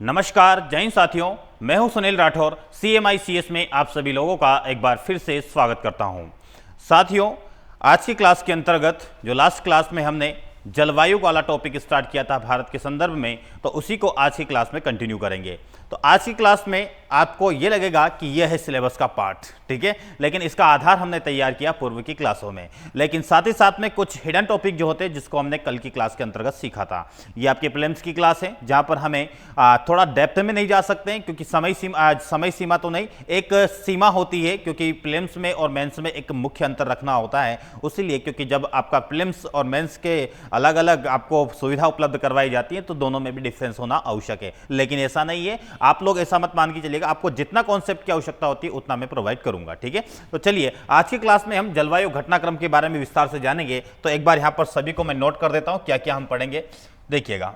नमस्कार जय हिंद साथियों, मैं हूं सुनील राठौर। CMICS में आप सभी लोगों का एक बार फिर से स्वागत करता हूं। साथियों, आज की क्लास के अंतर्गत जो लास्ट क्लास में हमने जलवायु वाला टॉपिक स्टार्ट किया था भारत के संदर्भ में, तो उसी को आज की क्लास में कंटिन्यू करेंगे। तो आज की क्लास में आपको ये लगेगा कि यह है सिलेबस का पार्ट, ठीक है, लेकिन इसका आधार हमने तैयार किया पूर्व की क्लासों में। लेकिन साथ ही साथ में कुछ हिडन टॉपिक जो होते हैं जिसको हमने कल की क्लास के अंतर्गत सीखा था। ये आपके प्रीलिम्स की क्लास है जहां पर हमें थोड़ा डेप्थ में नहीं जा सकते हैं, क्योंकि समय सीमा तो नहीं, एक सीमा होती है, क्योंकि प्रीलिम्स में और मेंस में एक मुख्य अंतर रखना होता है। उसीलिए क्योंकि जब आपका प्रीलिम्स और मेंस के अलग अलग आपको सुविधा उपलब्ध करवाई जाती है तो दोनों में भी डिफरेंस होना आवश्यक है। लेकिन ऐसा नहीं है, आप लोग ऐसा मत मान के चलिएगा, आपको जितना कॉन्सेप्ट की आवश्यकता होती है उतना मैं प्रोवाइड करूंगा, ठीक है। तो चलिए आज की क्लास में हम जलवायु घटनाक्रम के बारे में विस्तार से जानेंगे। तो एक बार यहां पर सभी को मैं नोट कर देता हूं क्या क्या हम पढ़ेंगे, देखिएगा।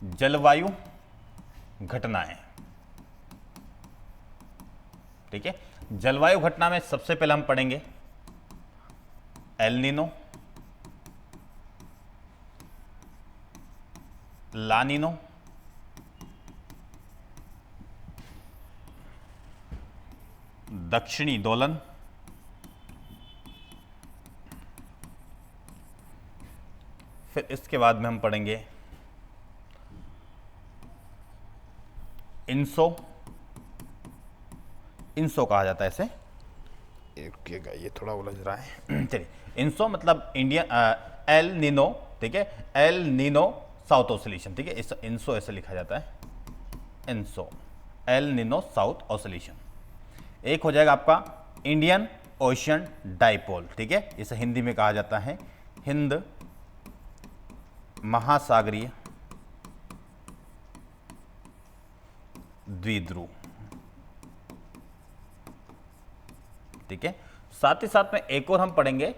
जलवायु घटनाएं, ठीक है। जलवायु घटना में सबसे पहले हम पढ़ेंगे एल नीनो, ला नीनो, दक्षिणी दोलन, फिर इसके बाद में हम पढ़ेंगे इंसो। इंसो कहा जाता है इसे, ये थोड़ा उलझ रहा है। चलिए, इंसो मतलब इंडियन एल नीनो, ठीक है, एल नीनो साउथ ऑसिलेशन, ठीक है। इस इंसो ऐसे लिखा जाता है, इंसो एल नीनो साउथ ऑसिलेशन। एक हो जाएगा आपका इंडियन ओशियन डाइपोल, ठीक है, इसे हिंदी में कहा जाता है हिंद महासागरीय द्विध्रुव, ठीक है। साथ ही साथ में एक और हम पढ़ेंगे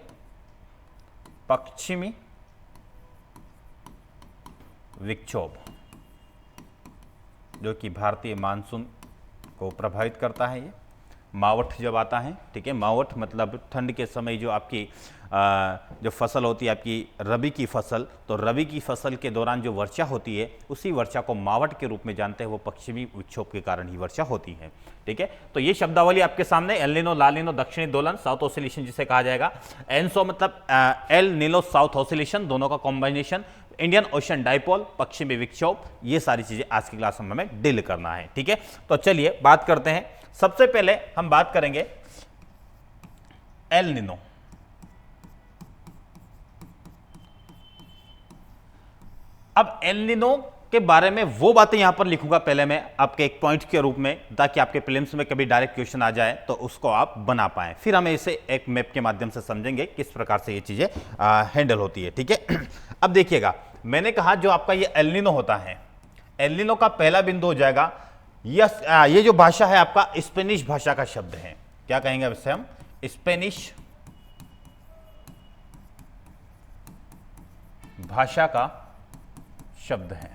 पश्चिमी विक्षोभ, जो कि भारतीय मानसून को प्रभावित करता है। ये मावठ जब आता है, ठीक है, मावठ मतलब ठंड के समय जो आपकी जो फसल होती है आपकी रबी की फसल, तो रबी की फसल के दौरान जो वर्षा होती है उसी वर्षा को मावठ के रूप में जानते हैं। वो पश्चिमी विक्षोभ के कारण ही वर्षा होती है, ठीक है। तो ये शब्दावली आपके सामने, एल नीनो, ला नीनो, दक्षिणी दोलन, साउथ ऑसिलेशन जिसे कहा जाएगा। एनसो मतलब एल नीनो साउथ ऑसिलेशन, दोनों का कॉम्बिनेशन, इंडियन ओशियन डाइपोल, पश्चिमी विक्षोभ, ये सारी चीजें आज की क्लास में हमें डील करना है, ठीक है। तो चलिए बात करते हैं। सबसे पहले हम बात करेंगे एल नीनो। अब एल नीनो के बारे में वो बातें यहां पर लिखूंगा पहले मैं आपके एक पॉइंट के रूप में, ताकि आपके प्रीलिम्स में कभी डायरेक्ट क्वेश्चन आ जाए तो उसको आप बना पाएं। फिर हम इसे एक मैप के माध्यम से समझेंगे किस प्रकार से ये चीजें हैंडल होती है, ठीक है। अब देखिएगा, मैंने कहा जो आपका ये एल नीनो होता है, एल नीनो का पहला बिंदु हो जाएगा ये जो भाषा है आपका स्पेनिश भाषा का शब्द है। क्या कहेंगे अब इसे हम? स्पेनिश भाषा का शब्द है।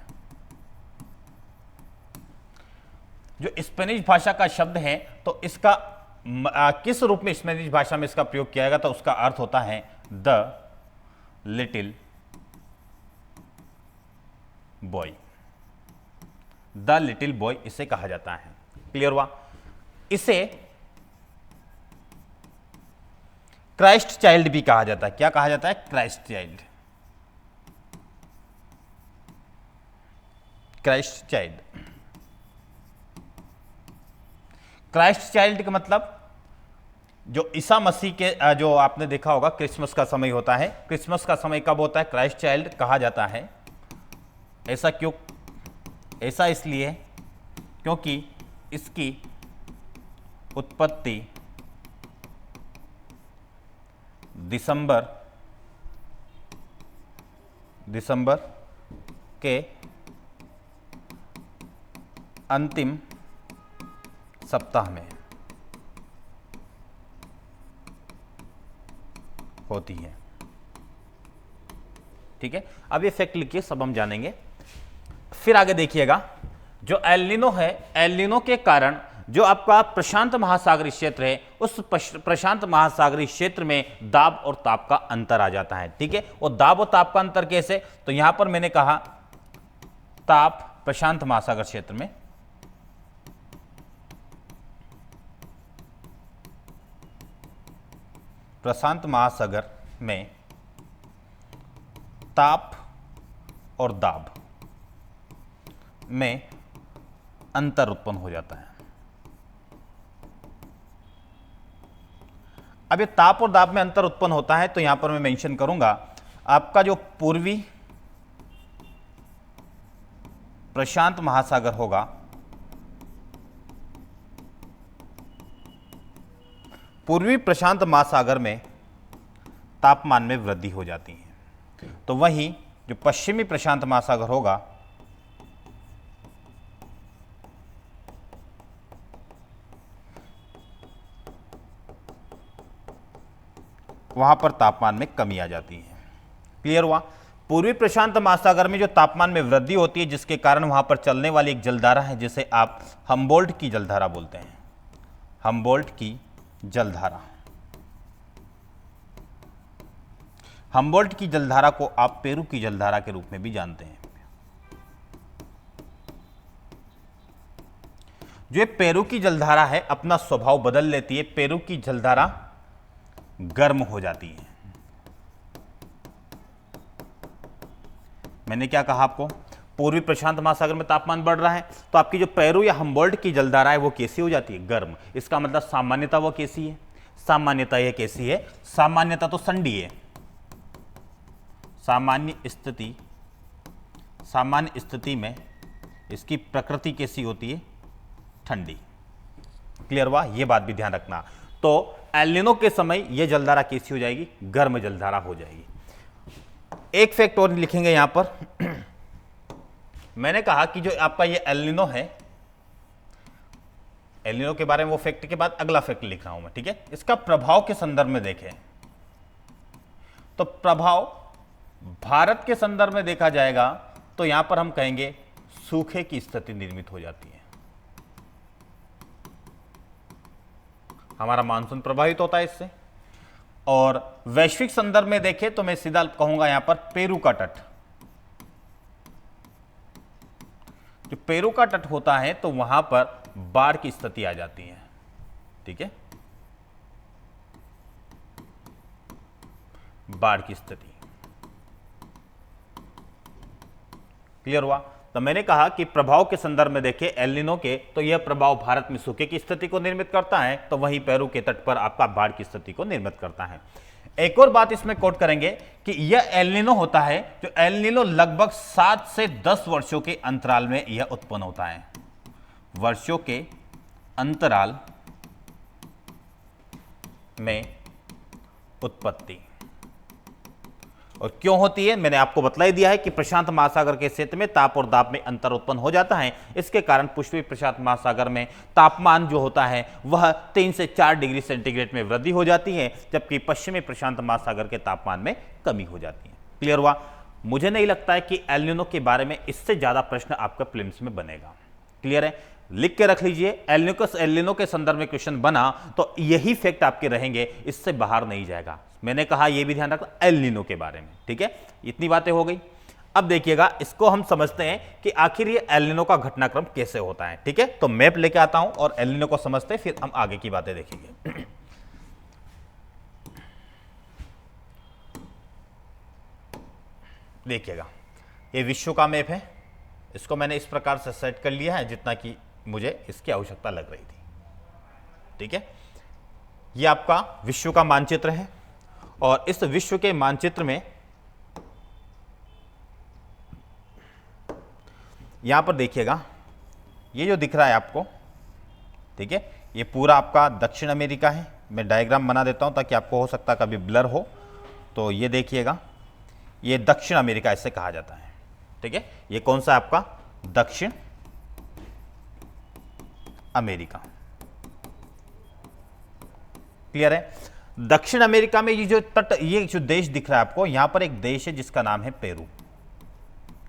जो स्पेनिश भाषा का शब्द है तो इसका किस रूप में स्पेनिश भाषा में इसका प्रयोग किया जाएगा, तो उसका अर्थ होता है the little boy. The little boy इसे कहा जाता है। क्लियर हुआ? इसे क्राइस्ट चाइल्ड भी कहा जाता है। क्या कहा जाता है? Christ child. Christ child, Christ child का मतलब जो ईसा मसीह के जो आपने देखा होगा क्रिसमस का समय होता है। क्रिसमस का समय कब होता है? क्राइस्ट चाइल्ड कहा जाता है। ऐसा क्यों? ऐसा इसलिए क्योंकि इसकी उत्पत्ति दिसंबर के अंतिम सप्ताह में होती है, ठीक है। अब ये फैक्ट लिखिए, सब हम जानेंगे। फिर आगे देखिएगा, जो एल नीनो है, एल नीनो के कारण जो आपका प्रशांत महासागरीय क्षेत्र है, उस प्रशांत महासागरीय क्षेत्र में दाब और ताप का अंतर आ जाता है। ठीक है, और दाब और ताप का अंतर कैसे, तो यहां पर मैंने कहा ताप प्रशांत महासागर क्षेत्र में, प्रशांत महासागर में ताप और दाब में अंतर उत्पन्न हो जाता है। अब ये ताप और दाब में अंतर उत्पन्न होता है तो यहां पर मैं मेंशन करूंगा आपका जो पूर्वी प्रशांत महासागर होगा, पूर्वी प्रशांत महासागर में तापमान में वृद्धि हो जाती है, तो वहीं जो पश्चिमी प्रशांत महासागर होगा वहां पर तापमान में कमी आ जाती है। क्लियर हुआ? पूर्वी प्रशांत महासागर में जो तापमान में वृद्धि होती है, जिसके कारण वहां पर चलने वाली एक जलधारा है जिसे आप हम्बोल्ट की जलधारा बोलते हैं, हम्बोल्ट की जलधारा। हम्बोल्ट की जलधारा को आप पेरू की जलधारा के रूप में भी जानते हैं। जो पेरू की जलधारा है अपना स्वभाव बदल लेती है, पेरू की जलधारा गर्म हो जाती है। मैंने क्या कहा आपको, पूर्वी प्रशांत महासागर में तापमान बढ़ रहा है तो आपकी जो पेरू या हम्बोल्ट की जलधारा है वो कैसी हो जाती है, गर्म। इसका मतलब सामान्यता वो कैसी है, सामान्यता ये कैसी है, सामान्यता तो ठंडी है, सामान्य स्थिति में इसकी प्रकृति कैसी होती है, ठंडी। क्लियर हुआ? ये बात भी ध्यान रखना। तो एल नीनो के समय यह जलधारा कैसी हो जाएगी, गर्म जलधारा हो जाएगी। एक फैक्ट और लिखेंगे यहां पर मैंने कहा कि जो आपका ये एल नीनो है, एल नीनो के बारे में वो फैक्ट के बाद अगला फैक्ट लिख रहा हूं मैं। ठीक है, इसका प्रभाव के संदर्भ में देखें तो प्रभाव भारत के संदर्भ में देखा जाएगा तो यहां पर हम कहेंगे सूखे की स्थिति निर्मित हो जाती है, हमारा मानसून प्रभावित होता है इससे। और वैश्विक संदर्भ में देखें तो मैं सीधा कहूंगा यहां पर पेरू का तट, जो पेरू का तट होता है तो वहां पर बाढ़ की स्थिति आ जाती है। ठीक है, बाढ़ की स्थिति। क्लियर हुआ? तो मैंने कहा कि प्रभाव के संदर्भ में देखें एल नीनो के, तो यह प्रभाव भारत में सूखे की स्थिति को निर्मित करता है, तो वहीं पेरू के तट पर आपका बाढ़ की स्थिति को निर्मित करता है। एक और बात इसमें कोट करेंगे कि यह एल नीनो होता है, जो एल नीनो लगभग 7 से 10 वर्षों के अंतराल में यह उत्पन्न होता है, वर्षों के अंतराल में उत्पत्ति। और क्यों होती है मैंने आपको बतला ही दिया है कि प्रशांत महासागर के क्षेत्र में ताप और दाब में अंतर उत्पन्न हो जाता है। इसके कारण पूर्वी प्रशांत महासागर में तापमान जो होता है वह 3 से 4 डिग्री सेंटीग्रेड में वृद्धि हो जाती है, जबकि पश्चिमी प्रशांत महासागर के तापमान में कमी हो जाती है। क्लियर हुआ? मुझे नहीं लगता है कि एल नीनो के बारे में इससे ज्यादा प्रश्न आपका प्रीलिम्स में बनेगा। क्लियर है? लिख के रख लीजिए, एल नीनो के संदर्भ में क्वेश्चन बना तो यही फैक्ट आपके रहेंगे, इससे बाहर नहीं जाएगा। मैंने कहा यह भी ध्यान रखना एल नीनो के बारे में। ठीक है, इतनी बातें हो गई। अब देखिएगा, इसको हम समझते हैं कि आखिर ये एल नीनो का घटनाक्रम कैसे होता है। ठीक है, तो मैप लेके आता हूं और एल नीनो को समझते हैं, फिर हम आगे की बातें देखेंगे। देखिएगा, ये विश्व का मैप है, इसको मैंने इस प्रकार से सेट कर लिया है जितना कि मुझे इसकी आवश्यकता लग रही थी। ठीक है, ये आपका विश्व का मानचित्र है और इस विश्व के मानचित्र में यहां पर देखिएगा, ये जो दिख रहा है आपको, ठीक है, ये पूरा आपका दक्षिण अमेरिका है। मैं डायग्राम बना देता हूं ताकि आपको हो सकता कभी ब्लर हो, तो ये देखिएगा, ये दक्षिण अमेरिका इसे कहा जाता है। ठीक है, ये कौन सा है आपका, दक्षिण अमेरिका। क्लियर है? दक्षिण अमेरिका में ये जो तट, ये जो देश दिख रहा है आपको, यहां पर एक देश है जिसका नाम है पेरू।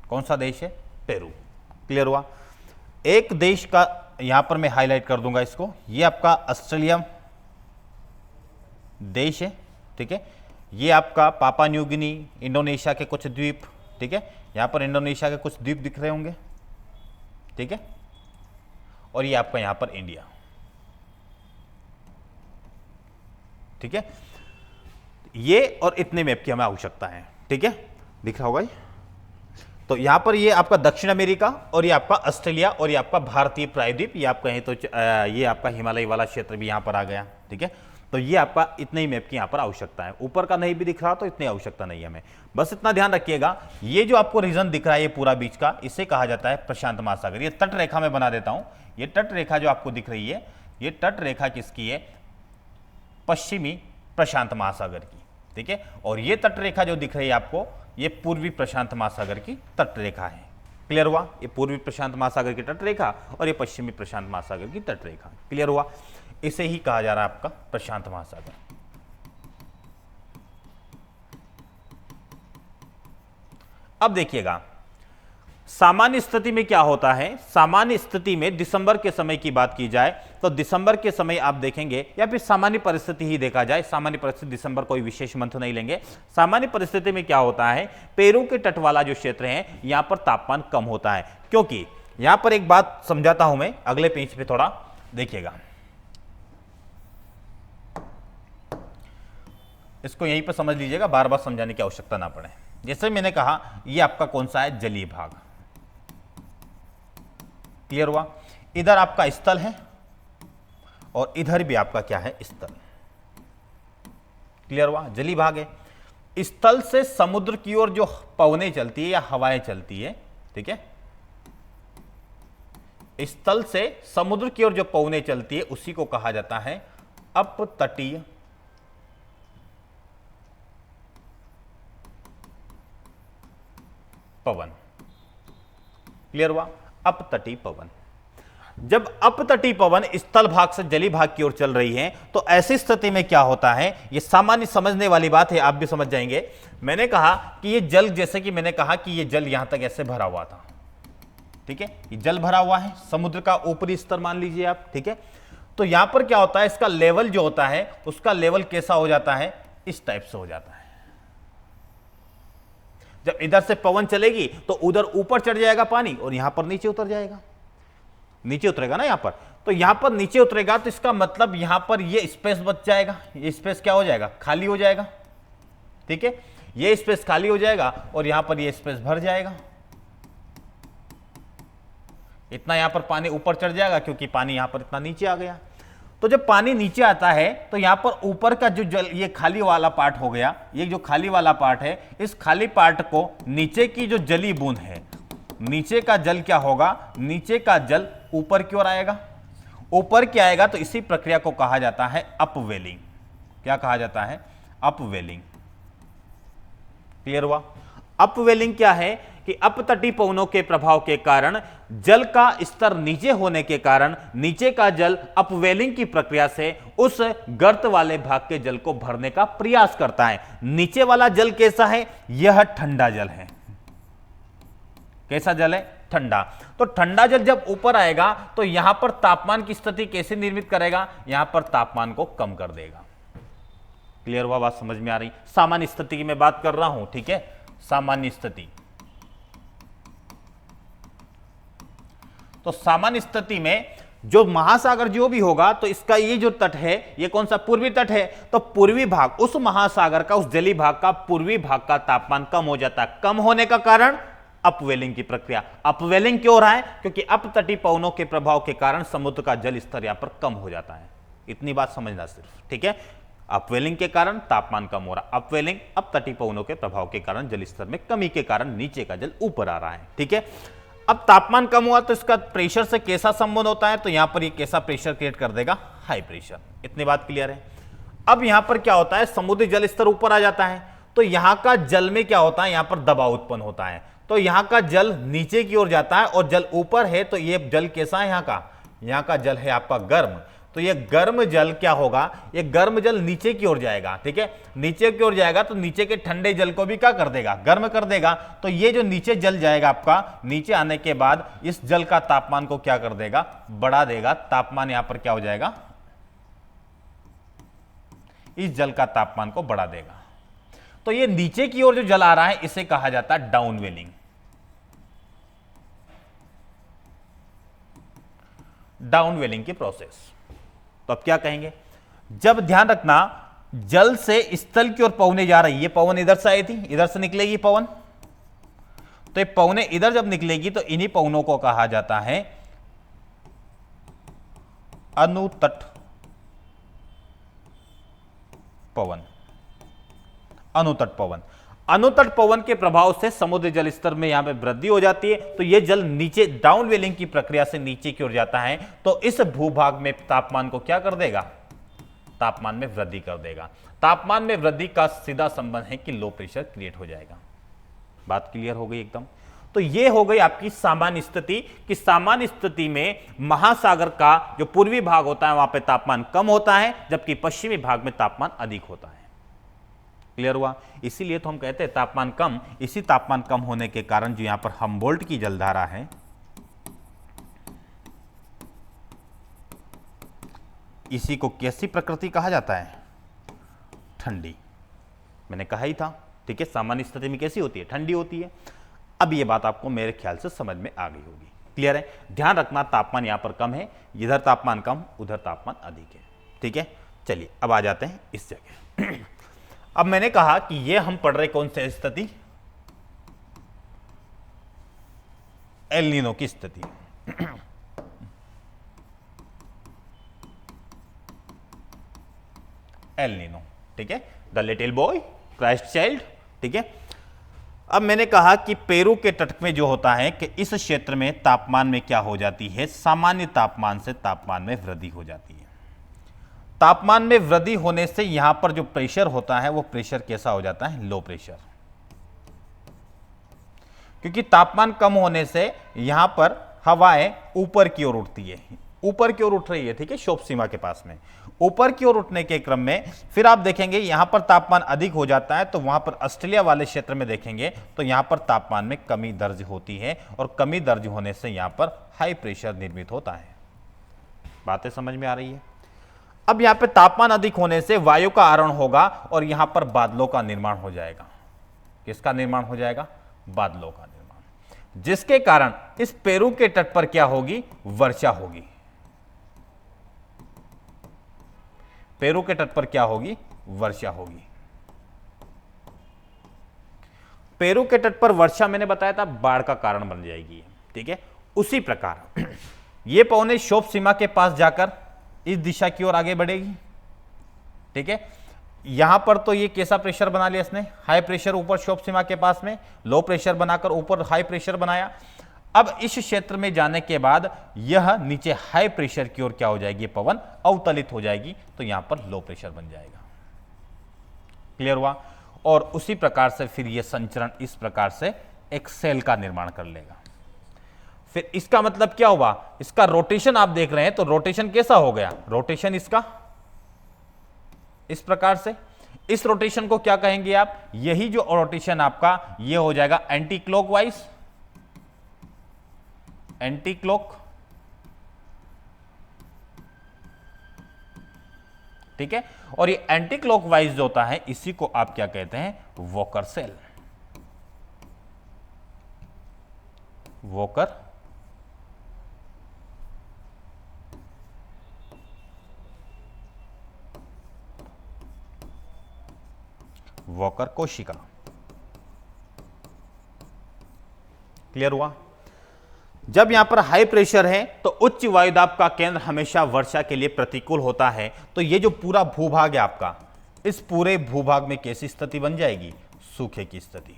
कौन सा देश है? पेरू। क्लियर हुआ? एक देश का यहां पर मैं हाईलाइट कर दूंगा इसको, ये आपका ऑस्ट्रेलिया देश है, ठीक है। ये आपका पापा न्यू गिनी, इंडोनेशिया के कुछ द्वीप, ठीक है। यहां पर इंडोनेशिया के कुछ द्वीप दिख रहे होंगे, ठीक है। और ये आपका यहां पर इंडिया, ठीक है। ये और इतने मैप की हमें आवश्यकता है, ठीक है, दिख रहा होगा ये। तो यहां पर ये आपका दक्षिण अमेरिका और ये आपका ऑस्ट्रेलिया और ये आपका भारतीय प्रायद्वीप, ये आप कहें तो ये आपका हिमालय वाला क्षेत्र भी यहां पर आ गया, ठीक है। तो ये आपका इतने ही मैप की यहां पर आवश्यकता है, ऊपर का नहीं भी दिख रहा तो इतनी आवश्यकता नहीं है हमें। बस इतना ध्यान रखिएगा, ये जो आपको रीजन दिख रहा है ये पूरा बीच का, इसे कहा जाता है प्रशांत महासागर। ये तट रेखा में बना देता हूं, ये तट रेखा जो आपको दिख रही है, ये तट रेखा किसकी है? पश्चिमी प्रशांत महासागर की, ठीक है। और ये तट रेखा जो दिख रही है आपको, ये पूर्वी प्रशांत महासागर की तट रेखा है। क्लियर हुआ? ये पूर्वी प्रशांत महासागर की तट रेखा और ये पश्चिमी प्रशांत महासागर की तट रेखा। क्लियर हुआ? इसे ही कहा जा रहा है आपका प्रशांत महासागर। अब देखिएगा सामान्य स्थिति में क्या होता है। सामान्य स्थिति में दिसंबर के समय की बात की जाए तो दिसंबर के समय आप देखेंगे, या फिर सामान्य परिस्थिति ही देखा जाए, सामान्य परिस्थिति दिसंबर कोई विशेष मंथ नहीं लेंगे। सामान्य परिस्थिति में क्या होता है, पेरू के तट वाला जो क्षेत्र है यहां पर तापमान कम होता है। क्योंकि यहां पर एक बात समझाता हूं मैं, अगले पेज पे थोड़ा देखिएगा, इसको यहीं पर समझ लीजिएगा, बार बार समझाने की आवश्यकता ना पड़े। जैसे मैंने कहा ये आपका कौन सा है? जलीय भाग। क्लियर हुआ? इधर आपका स्थल है और इधर भी आपका क्या है? स्थल। क्लियर हुआ? जलीय भाग है। स्थल से समुद्र की ओर जो पवनें चलती है या हवाएं चलती है, ठीक है, स्थल से समुद्र की ओर जो पवनें चलती है उसी को कहा जाता है अपतटीय पवन। क्लियर हुआ? अपतटीय पवन। जब अपतटीय पवन स्थल भाग से जलीय भाग की ओर चल रही है तो ऐसी स्थिति में क्या होता है, यह सामान्य समझने वाली बात है, आप भी समझ जाएंगे। मैंने कहा कि ये जल, जैसे कि मैंने कहा कि ये जल यहां तक ऐसे भरा हुआ था, ठीक है, ये जल भरा हुआ है, समुद्र का ऊपरी स्तर मान लीजिए आप, ठीक है। तो यहां पर क्या होता है, इसका लेवल जो होता है उसका लेवल कैसा हो जाता है? इस टाइप से हो जाता है। जब इधर से पवन चलेगी तो उधर ऊपर चढ़ जाएगा पानी और यहां पर नीचे उतर जाएगा, नीचे उतरेगा ना यहां पर। तो यहां पर नीचे उतरेगा तो इसका मतलब यहां पर ये स्पेस बच जाएगा, ये स्पेस क्या हो जाएगा? खाली हो जाएगा, ठीक है। ये स्पेस खाली हो जाएगा और यहां पर ये स्पेस भर जाएगा। इतना यहां पर पानी ऊपर चढ़ जाएगा क्योंकि पानी यहां पर इतना नीचे आ गया। तो जब पानी नीचे आता है तो यहां पर ऊपर का जो जल, ये खाली वाला पार्ट हो गया, ये जो खाली वाला पार्ट है, इस खाली पार्ट को नीचे की जो जली बूंद है, नीचे का जल क्या होगा? नीचे का जल ऊपर की ओर आएगा। ऊपर क्या आएगा? तो इसी प्रक्रिया को कहा जाता है अपवेलिंग। क्या कहा जाता है? अपवेलिंग। क्लियर हुआ? अपवेलिंग क्या है कि अपतटीय पवनों के प्रभाव के कारण जल का स्तर नीचे होने के कारण नीचे का जल अपवेलिंग की प्रक्रिया से उस गर्त वाले भाग के जल को भरने का प्रयास करता है। नीचे वाला जल कैसा है? यह ठंडा जल है। कैसा जल है? ठंडा। तो ठंडा जल जब ऊपर आएगा तो यहां पर तापमान की स्थिति कैसे निर्मित करेगा? यहां पर तापमान को कम कर देगा। क्लियर हुआ? बात समझ में आ रही? सामान्य स्थिति की मैं बात कर रहा हूं, ठीक है, सामान्य स्थिति। तो सामान्य स्थिति में जो महासागर जो भी होगा तो इसका ये जो तट है, ये कौन सा? पूर्वी तट है। तो पूर्वी भाग, उस महासागर का, उस जलीय भाग का पूर्वी भाग का तापमान कम हो जाता है। कम होने का कारण अपवेलिंग की प्रक्रिया। अपवेलिंग क्यों हो रहा है? क्योंकि अपतटीय पवनों के प्रभाव के कारण समुद्र का जल स्तर यहां पर कम हो जाता है। इतनी बात समझना सिर्फ, ठीक है। अपवेलिंग के कारण तापमान कम हो रहा है। अपवेलिंग अपतटीय पवनों के प्रभाव के कारण जल स्तर में कमी के कारण नीचे का जल ऊपर आ रहा है, ठीक है। अब तापमान कम हुआ तो इसका प्रेशर से कैसा संबंध होता है? तो यहां पर ये कैसा प्रेशर क्रिएट कर देगा? High pressure. इतनी बात क्लियर है? अब यहां पर क्या होता है? समुद्री जल स्तर ऊपर आ जाता है तो यहां का जल में क्या होता है? यहां पर दबाव उत्पन्न होता है। तो यहां का जल नीचे की ओर जाता है और जल ऊपर है तो ये जल कैसा है? यहां का जल है आपका गर्म। तो ये गर्म जल क्या होगा, ये गर्म जल नीचे की ओर जाएगा। ठीक है, नीचे की ओर जाएगा तो नीचे के ठंडे जल को भी क्या कर देगा, गर्म कर देगा। तो ये जो नीचे जल जाएगा आपका, नीचे आने के बाद इस जल का तापमान को क्या कर देगा, बढ़ा देगा। तापमान यहां पर क्या हो जाएगा, इस जल का तापमान को बढ़ा देगा। तो ये नीचे की ओर जो जल आ रहा है इसे कहा जाता है डाउनवेलिंग। डाउनवेलिंग की प्रोसेस। तो अब क्या कहेंगे, जब ध्यान रखना जल से स्थल की ओर पवने जा रही है, पवन इधर से आई थी, इधर से निकलेगी पवन, तो ये पवने इधर जब निकलेगी तो इन्हीं पवनों को कहा जाता है अनुतट पवन। अनुतट पवन, अनुतट पवन के प्रभाव से समुद्र जल स्तर में यहां पे वृद्धि हो जाती है। तो यह जल नीचे डाउनवेलिंग की प्रक्रिया से नीचे की ओर जाता है, तो इस भूभाग में तापमान को क्या कर देगा, तापमान में वृद्धि कर देगा। तापमान में वृद्धि का सीधा संबंध है कि लो प्रेशर क्रिएट हो जाएगा। बात क्लियर हो गई एकदम। तो यह हो गई आपकी सामान्य स्थिति, कि सामान्य स्थिति में महासागर का जो पूर्वी भाग होता है वहां पे तापमान कम होता है, जबकि पश्चिमी भाग में तापमान अधिक होता है। क्लियर हुआ। इसीलिए तो हम कहते हैं तापमान कम, इसी तापमान कम होने के कारण जो यहां पर हम्बोल्ट की जलधारा है, इसी को कैसी प्रकृति कहा जाता है, ठंडी। मैंने कहा ही था। ठीक है, सामान्य स्थिति में कैसी होती है, ठंडी होती है। अब ये बात आपको मेरे ख्याल से समझ में आ गई होगी। क्लियर है। ध्यान रखना तापमान यहां पर कम है, इधर तापमान कम, उधर तापमान अधिक है। ठीक है, चलिए अब आ जाते हैं इस जगह। अब मैंने कहा कि ये हम पढ़ रहे कौन सी स्थिति, एल नीनो की स्थिति। El Nino. ठीक है, the little boy Christ child. ठीक है, अब मैंने कहा कि पेरू के तट में जो होता है कि इस क्षेत्र में तापमान में क्या हो जाती है, सामान्य तापमान से तापमान में वृद्धि हो जाती है। तापमान में वृद्धि होने से यहां पर जो प्रेशर होता है वो प्रेशर कैसा हो जाता है, लो प्रेशर। क्योंकि तापमान कम होने से यहां पर हवाएं ऊपर की ओर उठती है, ऊपर की ओर उठ रही है। ठीक है, शोप सीमा के पास में ऊपर की ओर उठने के क्रम में फिर आप देखेंगे यहां पर तापमान अधिक हो जाता है, तो वहां पर ऑस्ट्रेलिया वाले क्षेत्र में देखेंगे तो यहां पर तापमान में कमी दर्ज होती है, और कमी दर्ज होने से यहां पर हाई प्रेशर निर्मित होता है। बातें समझ में आ रही है। अब यहां पे तापमान अधिक होने से वायु का आरोहण होगा और यहां पर बादलों का निर्माण हो जाएगा। किसका निर्माण हो जाएगा, बादलों का निर्माण, जिसके कारण इस पेरू के तट पर क्या होगी, वर्षा होगी। पेरू के तट पर क्या होगी, वर्षा होगी। पेरू के तट पर वर्षा मैंने बताया था बाढ़ का कारण बन जाएगी। ठीक है, उसी प्रकार ये पवने शोप सीमा के पास जाकर इस दिशा की ओर आगे बढ़ेगी। ठीक है, यहां पर तो ये कैसा प्रेशर बना लिया इसने, हाई प्रेशर ऊपर शोप सीमा के पास में, लो प्रेशर बनाकर ऊपर हाई प्रेशर बनाया। अब इस क्षेत्र में जाने के बाद यह नीचे हाई प्रेशर की ओर क्या हो जाएगी, पवन अवतलित हो जाएगी, तो यहां पर लो प्रेशर बन जाएगा। क्लियर हुआ। और उसी प्रकार से फिर यह संचरण इस प्रकार से एक सेल का निर्माण कर लेगा। फिर इसका मतलब क्या हुआ, इसका रोटेशन आप देख रहे हैं, तो रोटेशन कैसा हो गया, रोटेशन इसका इस प्रकार से। इस रोटेशन को क्या कहेंगे आप, यही जो रोटेशन आपका ये हो जाएगा एंटी क्लॉकवाइज, एंटी क्लॉक। ठीक है, और ये एंटी क्लॉकवाइज जो होता है इसी को आप क्या कहते हैं, वॉकर सेल, वॉकर वॉकर कोशिका। क्लियर हुआ। जब यहां पर हाई प्रेशर है तो उच्च वायुदाब का केंद्र हमेशा वर्षा के लिए प्रतिकूल होता है। तो ये जो पूरा भूभाग है आपका, इस पूरे भूभाग में कैसी स्थिति बन जाएगी, सूखे की स्थिति,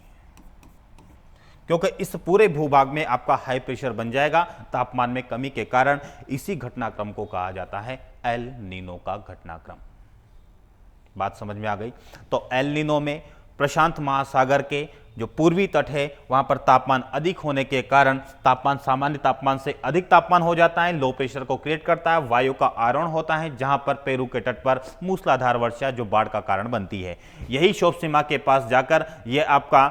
क्योंकि इस पूरे भूभाग में आपका हाई प्रेशर बन जाएगा। तापमान में कमी के कारण इसी घटनाक्रम को कहा जाता है एल नीनो का घटनाक्रम। बात समझ में आ गई। तो एल नीनो में प्रशांत महासागर के जो पूर्वी तट है वहां पर तापमान अधिक होने के कारण तापमान सामान्य तापमान से अधिक तापमान हो जाता है, लो प्रेशर को क्रिएट करता है, वायु का आरोहण होता है, जहां पर पेरू के तट पर मूसलाधार वर्षा जो बाढ़ का कारण बनती है। यही क्षोभ सीमा के पास जाकर ये आपका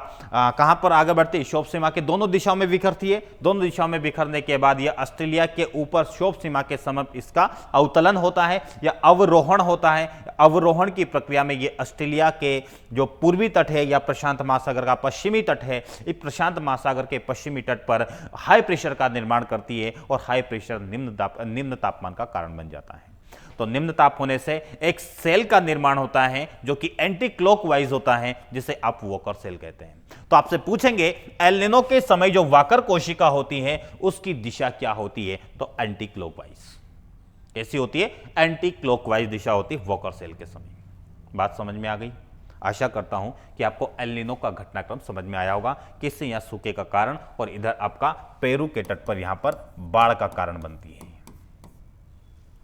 कहां पर आगे बढ़ती है, क्षोभ सीमा के दोनों दिशाओं में बिखरती है। दोनों दिशाओं में बिखरने के बाद यह ऑस्ट्रेलिया के ऊपर क्षोभ सीमा के समीप इसका अवतलन होता है या अवरोहण होता है। अवरोहण की प्रक्रिया में ये ऑस्ट्रेलिया के जो पूर्वी तट है या प्रशांत महासागर का पश्चिमी तट है, इस प्रशांत महासागर के पश्चिमी तट पर हाई प्रेशर का निर्माण करती है और हाई प्रेशर निम्न तापमान का कारण बन जाता है। तो निम्न ताप होने से एक सेल का निर्माण होता है जो कि एंटी क्लॉकवाइज होता है, जिसे आप वॉकर सेल कहते हैं। तो आपसे पूछेंगे एल नीनो के समय जो वाकर कोशिका होती है उसकी दिशा क्या होती है, तो एंटी क्लॉकवाइज। कैसी होती है? एंटी क्लॉकवाइज दिशा होती है वॉकर सेल के समय। बात समझ में आ गई? आशा करता हूं कि आपको एल नीनो का घटनाक्रम समझ में आया होगा, किससे यहां सूखे का कारण और इधर आपका पेरू के तट पर यहां पर बाढ़ का कारण बनती है।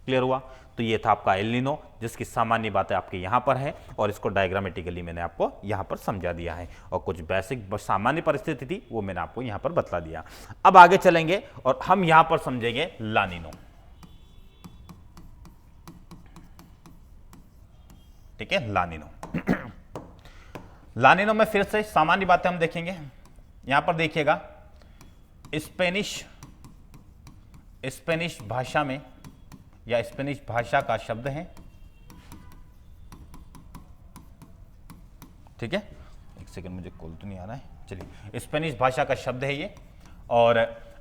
क्लियर हुआ? तो ये था आपका एल नीनो, जिसकी सामान्य बातें आपके यहां पर है और इसको डायग्रामेटिकली मैंने आपको यहां पर समझा दिया है और कुछ बेसिक सामान्य परिस्थिति थी वो मैंने आपको यहां पर बतला दिया। अब आगे चलेंगे और हम यहां पर समझेंगे ला नीनो। ठीक है, ला नीनो। ला नीनो में फिर से सामान्य बातें हम देखेंगे। यहां पर देखिएगा, स्पेनिश भाषा में या स्पेनिश भाषा का शब्द है। ठीक है, एक सेकंड, मुझे कॉल तो नहीं आ रहा है। चलिए, स्पेनिश भाषा का शब्द है ये, और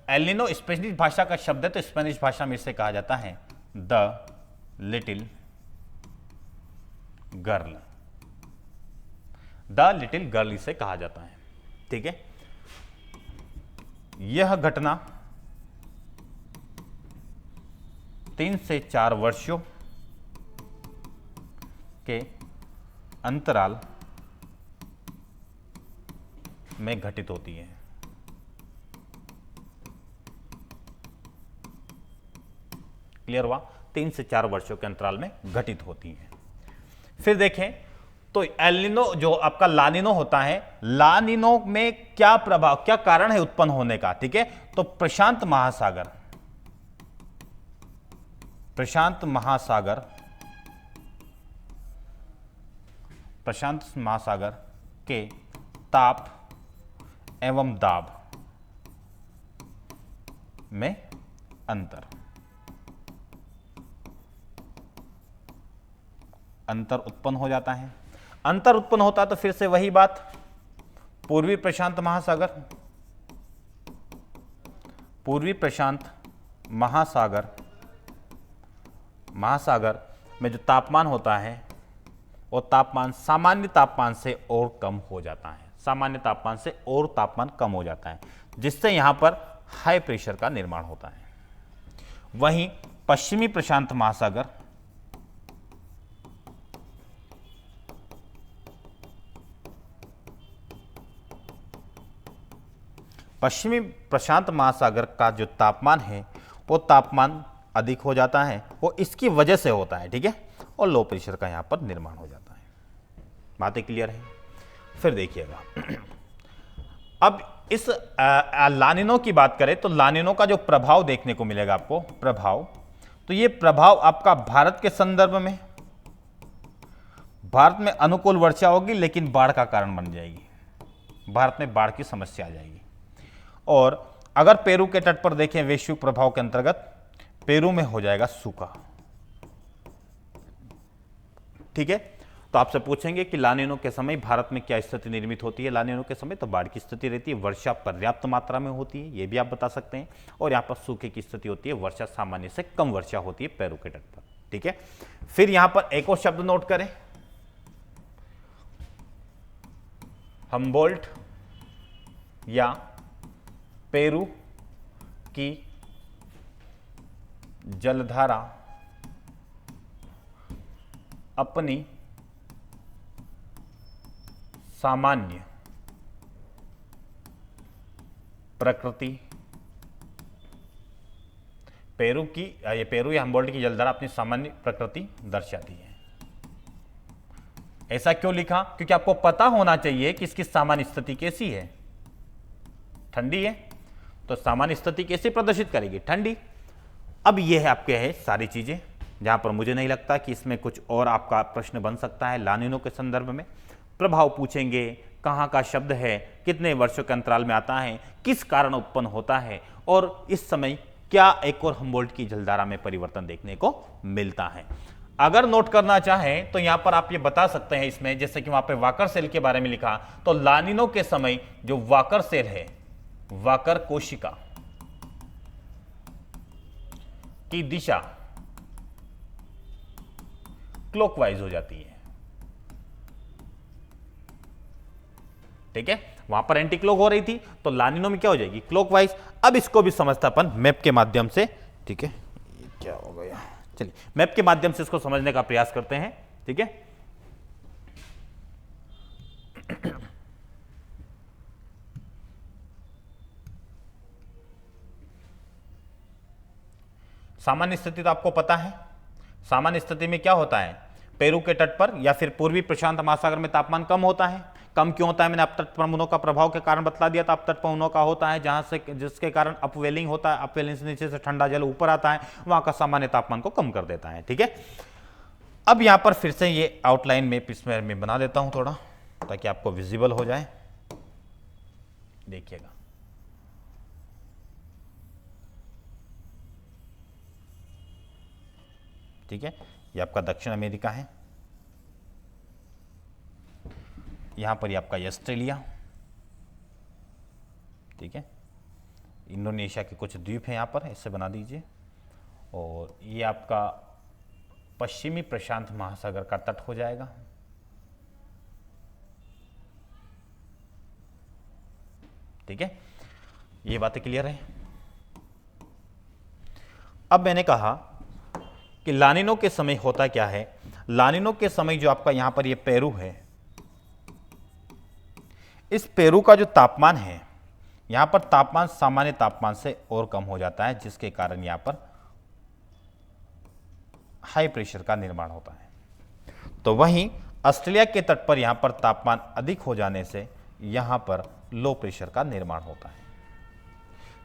एल नीनो स्पेनिश भाषा का शब्द है, तो स्पेनिश भाषा में इसे कहा जाता है the little girl. The little girl इसे कहा जाता है। ठीक है, यह घटना 3 से 4 वर्षों के अंतराल में घटित होती है। क्लियर हुआ? 3 से 4 वर्षों के अंतराल में घटित होती है। फिर देखें तो एल नीनो जो आपका ला नीनो होता है, ला नीनो में क्या प्रभाव, क्या कारण है उत्पन्न होने का? ठीक है, तो प्रशांत महासागर के ताप एवं दाब में अंतर उत्पन्न हो जाता है। अंतर उत्पन्न होता है तो फिर से वही बात, पूर्वी प्रशांत महासागर में जो तापमान होता है वो तापमान सामान्य तापमान से और कम हो जाता है। सामान्य तापमान से और तापमान कम हो जाता है, जिससे यहां पर हाई प्रेशर का निर्माण होता है। वहीं पश्चिमी प्रशांत महासागर का जो तापमान है वो तापमान अधिक हो जाता है, वो इसकी वजह से होता है। ठीक है, और लो प्रेशर का यहां पर निर्माण हो जाता है। बातें क्लियर है? फिर देखिएगा, अब इस ला नीनो की बात करें तो ला नीनो का जो प्रभाव देखने को मिलेगा आपको, तो ये प्रभाव आपका भारत के संदर्भ में, भारत में अनुकूल वर्षा होगी लेकिन बाढ़ का कारण बन जाएगी। भारत में बाढ़ की समस्या आ जाएगी। और अगर पेरू के तट पर देखें, वैश्विक प्रभाव के अंतर्गत पेरू में हो जाएगा सूखा। ठीक है, तो आपसे पूछेंगे कि ला नीनो के समय भारत में क्या स्थिति निर्मित होती है? ला नीनो के समय तो बाढ़ की स्थिति रहती है, वर्षा पर्याप्त मात्रा में होती है, यह भी आप बता सकते हैं, और यहां पर सूखे की स्थिति होती है, वर्षा सामान्य से कम वर्षा होती है पेरू के तट पर। ठीक है, फिर यहां पर एक और शब्द नोट करें, हम्बोल्ट या पेरू की जलधारा अपनी सामान्य प्रकृति, पेरू या हम्बोल्ट की जलधारा अपनी सामान्य प्रकृति दर्शाती है। ऐसा क्यों लिखा? क्योंकि आपको पता होना चाहिए कि इसकी सामान्य स्थिति कैसी है, ठंडी है, तो सामान्य स्थिति कैसे प्रदर्शित करेगी, ठंडी। अब यह है आपके है सारी चीजें, जहां पर मुझे नहीं लगता कि इसमें कुछ और आपका प्रश्न बन सकता है। लानिनो के संदर्भ में प्रभाव पूछेंगे, कहाँ का शब्द है, कितने वर्षों के अंतराल में आता है, किस कारण उत्पन्न होता है, और इस समय क्या एक और हम्बोल्ट की जलधारा में परिवर्तन देखने को मिलता है। अगर नोट करना चाहें तो यहां पर आप ये बता सकते हैं इसमें, जैसे कि वहां पे वाकर सेल के बारे में लिखा, तो लानिनो के समय जो वाकर सेल है, वाकर कोशिका की दिशा क्लॉकवाइज हो जाती है, ठीक है। वहां पर एंटी क्लॉक हो रही थी, तो लानिनो में क्या हो जाएगी, क्लॉकवाइज। अब इसको भी समझता अपन मैप के माध्यम से, ठीक है। क्या हो गया, चलिए मैप के माध्यम से इसको समझने का प्रयास करते हैं, ठीक है। सामान्य स्थिति तो आपको पता है। सामान्य स्थिति में क्या होता है, पेरू के तट पर या फिर पूर्वी प्रशांत महासागर में तापमान कम होता है। कम क्यों होता है, मैंने अपतट पवनों का प्रभाव के कारण बतला दिया था। अपतट पवनों का होता है जहां से, जिसके कारण अपवेलिंग होता है, अपवेलिंग से नीचे से ठंडा जल ऊपर आता है, वहां का सामान्य तापमान को कम कर देता है, ठीक है। अब यहां पर फिर से ये आउटलाइन में इसमें मैं बना देता हूं थोड़ा, ताकि आपको विजिबल हो जाए, देखिएगा। ठीक है, ये आपका दक्षिण अमेरिका है, यहां पर ये आपका ऑस्ट्रेलिया, ठीक है। इंडोनेशिया के कुछ द्वीप हैं यहां पर, इससे बना दीजिए। और ये आपका पश्चिमी प्रशांत महासागर का तट हो जाएगा, ठीक है। ये बातें क्लियर है। अब मैंने कहा कि लानिनो के समय होता क्या है। लानिनो के समय जो आपका यहां पर ये पेरू है, इस पेरू का जो तापमान है, यहां पर तापमान सामान्य तापमान से और कम हो जाता है, जिसके कारण यहां पर हाई प्रेशर का निर्माण होता है। तो वहीं ऑस्ट्रेलिया के तट पर यहां पर तापमान अधिक हो जाने से यहां पर लो प्रेशर का निर्माण होता है।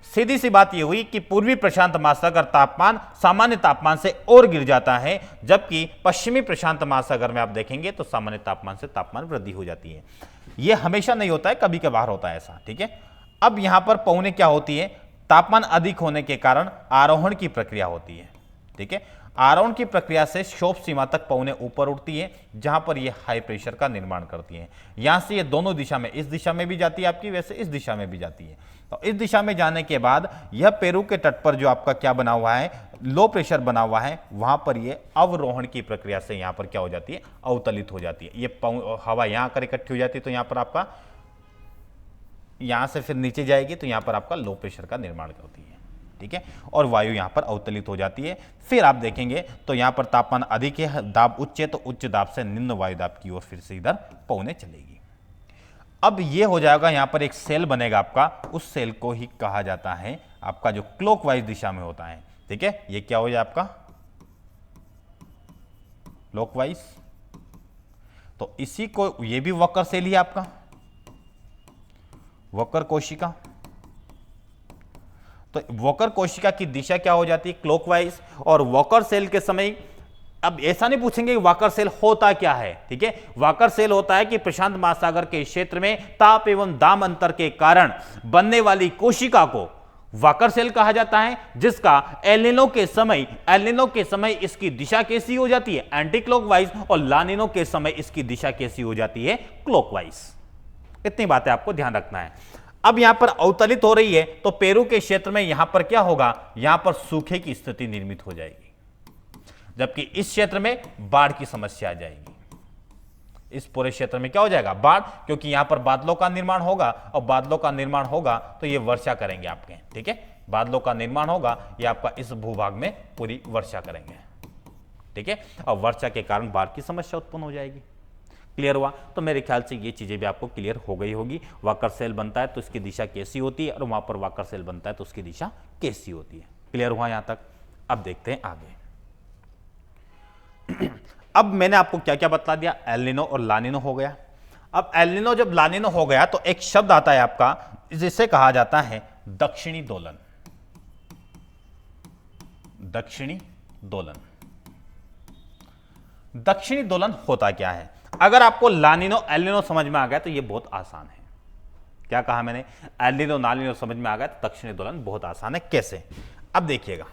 सीधी सी बात यह हुई कि पूर्वी प्रशांत महासागर तापमान सामान्य तापमान से और गिर जाता है, जबकि पश्चिमी प्रशांत महासागर में आप देखेंगे तो सामान्य तापमान से तापमान वृद्धि हो जाती है। यह हमेशा नहीं होता है, कभी कभार होता है ऐसा, ठीक है। अब यहां पर पौने क्या होती है, तापमान अधिक होने के कारण आरोहण की प्रक्रिया होती है, ठीक है। आरोहण की प्रक्रिया से क्षोभ सीमा तक पौने ऊपर उठती है, जहां पर यह हाई प्रेशर का निर्माण करती है। यहां से ये दोनों दिशा में, इस दिशा में भी जाती है आपकी, वैसे इस दिशा में भी जाती है। तो इस दिशा में जाने के बाद यह पेरू के तट पर जो आपका क्या बना हुआ है, लो प्रेशर बना हुआ है, वहां पर यह अवरोहण की प्रक्रिया से यहां पर क्या हो जाती है, अवतलित हो जाती है। ये हवा यहां आकर इकट्ठी हो जाती है, तो यहां पर आपका, यहां से फिर नीचे जाएगी, तो यहां पर आपका लो प्रेशर का निर्माण करती है, ठीक है। और वायु यहां पर अवतलित हो जाती है। फिर आप देखेंगे तो यहां पर तापमान अधिक है, दाब उच्च है, तो उच्च दाब से निम्न वायु दाब की ओर फिर से इधर पहुंचने चलेगी। अब ये हो जाएगा, यहां पर एक सेल बनेगा आपका, उस सेल को ही कहा जाता है आपका जो क्लॉकवाइज दिशा में होता है, ठीक है। ये क्या हो जाए आपका क्लॉकवाइज, तो इसी को, ये भी वक्र सेल ही आपका, वक्र कोशिका। तो वॉकर कोशिका की दिशा क्या हो जाती है, क्लॉकवाइज। और वॉकर सेल के समय, अब ऐसा नहीं पूछेंगे कि वॉकर सेल होता क्या है, ठीक है। वॉकर सेल होता है कि प्रशांत महासागर के क्षेत्र में ताप एवं दाब अंतर के कारण बनने वाली कोशिका को वॉकर सेल कहा जाता है, जिसका एलिनो के समय इसकी दिशा कैसी हो जाती है, एंटी क्लॉकवाइज, और लानिनो के समय इसकी दिशा कैसी हो जाती है, क्लॉकवाइज। इतनी बातें आपको ध्यान रखना है। अब यहां पर अवतलित हो रही है, तो पेरू के क्षेत्र में यहां पर क्या होगा, यहां पर सूखे की स्थिति निर्मित हो जाएगी, जबकि इस क्षेत्र में बाढ़ की समस्या आ जाएगी। इस पूरे क्षेत्र में क्या हो जाएगा, बाढ़, क्योंकि यहां पर बादलों का निर्माण होगा, और बादलों का निर्माण होगा तो ये वर्षा करेंगे आपके, ठीक है। बादलों का निर्माण होगा, ये आपका इस भूभाग में पूरी वर्षा करेंगे, ठीक है। और वर्षा के कारण बाढ़ की समस्या उत्पन्न हो जाएगी। क्लियर हुआ? तो मेरे ख्याल से ये चीजें भी आपको क्लियर हो गई होगी। वाकर सेल बनता है तो इसकी दिशा कैसी होती है, और वहां पर वाकर सेल बनता है तो उसकी दिशा कैसी होती है। क्लियर हुआ यहां तक? अब देखते हैं आगे। अब मैंने आपको क्या क्या बता दिया, एल नीनो और ला नीनो हो गया। अब एल नीनो जब ला नीनो हो गया तो एक शब्द आता है आपका जिसे कहा जाता है दक्षिणी दोलन। दक्षिणी दोलन। दक्षिणी दोलन होता क्या है? अगर आपको ला नीनो एल नीनो समझ में आ गया तो यह बहुत आसान है। क्या कहा मैंने? एल नीनो ला नीनो समझ में आ गया तो दक्षिणी दोलन बहुत आसान है। कैसे? अब देखिएगा,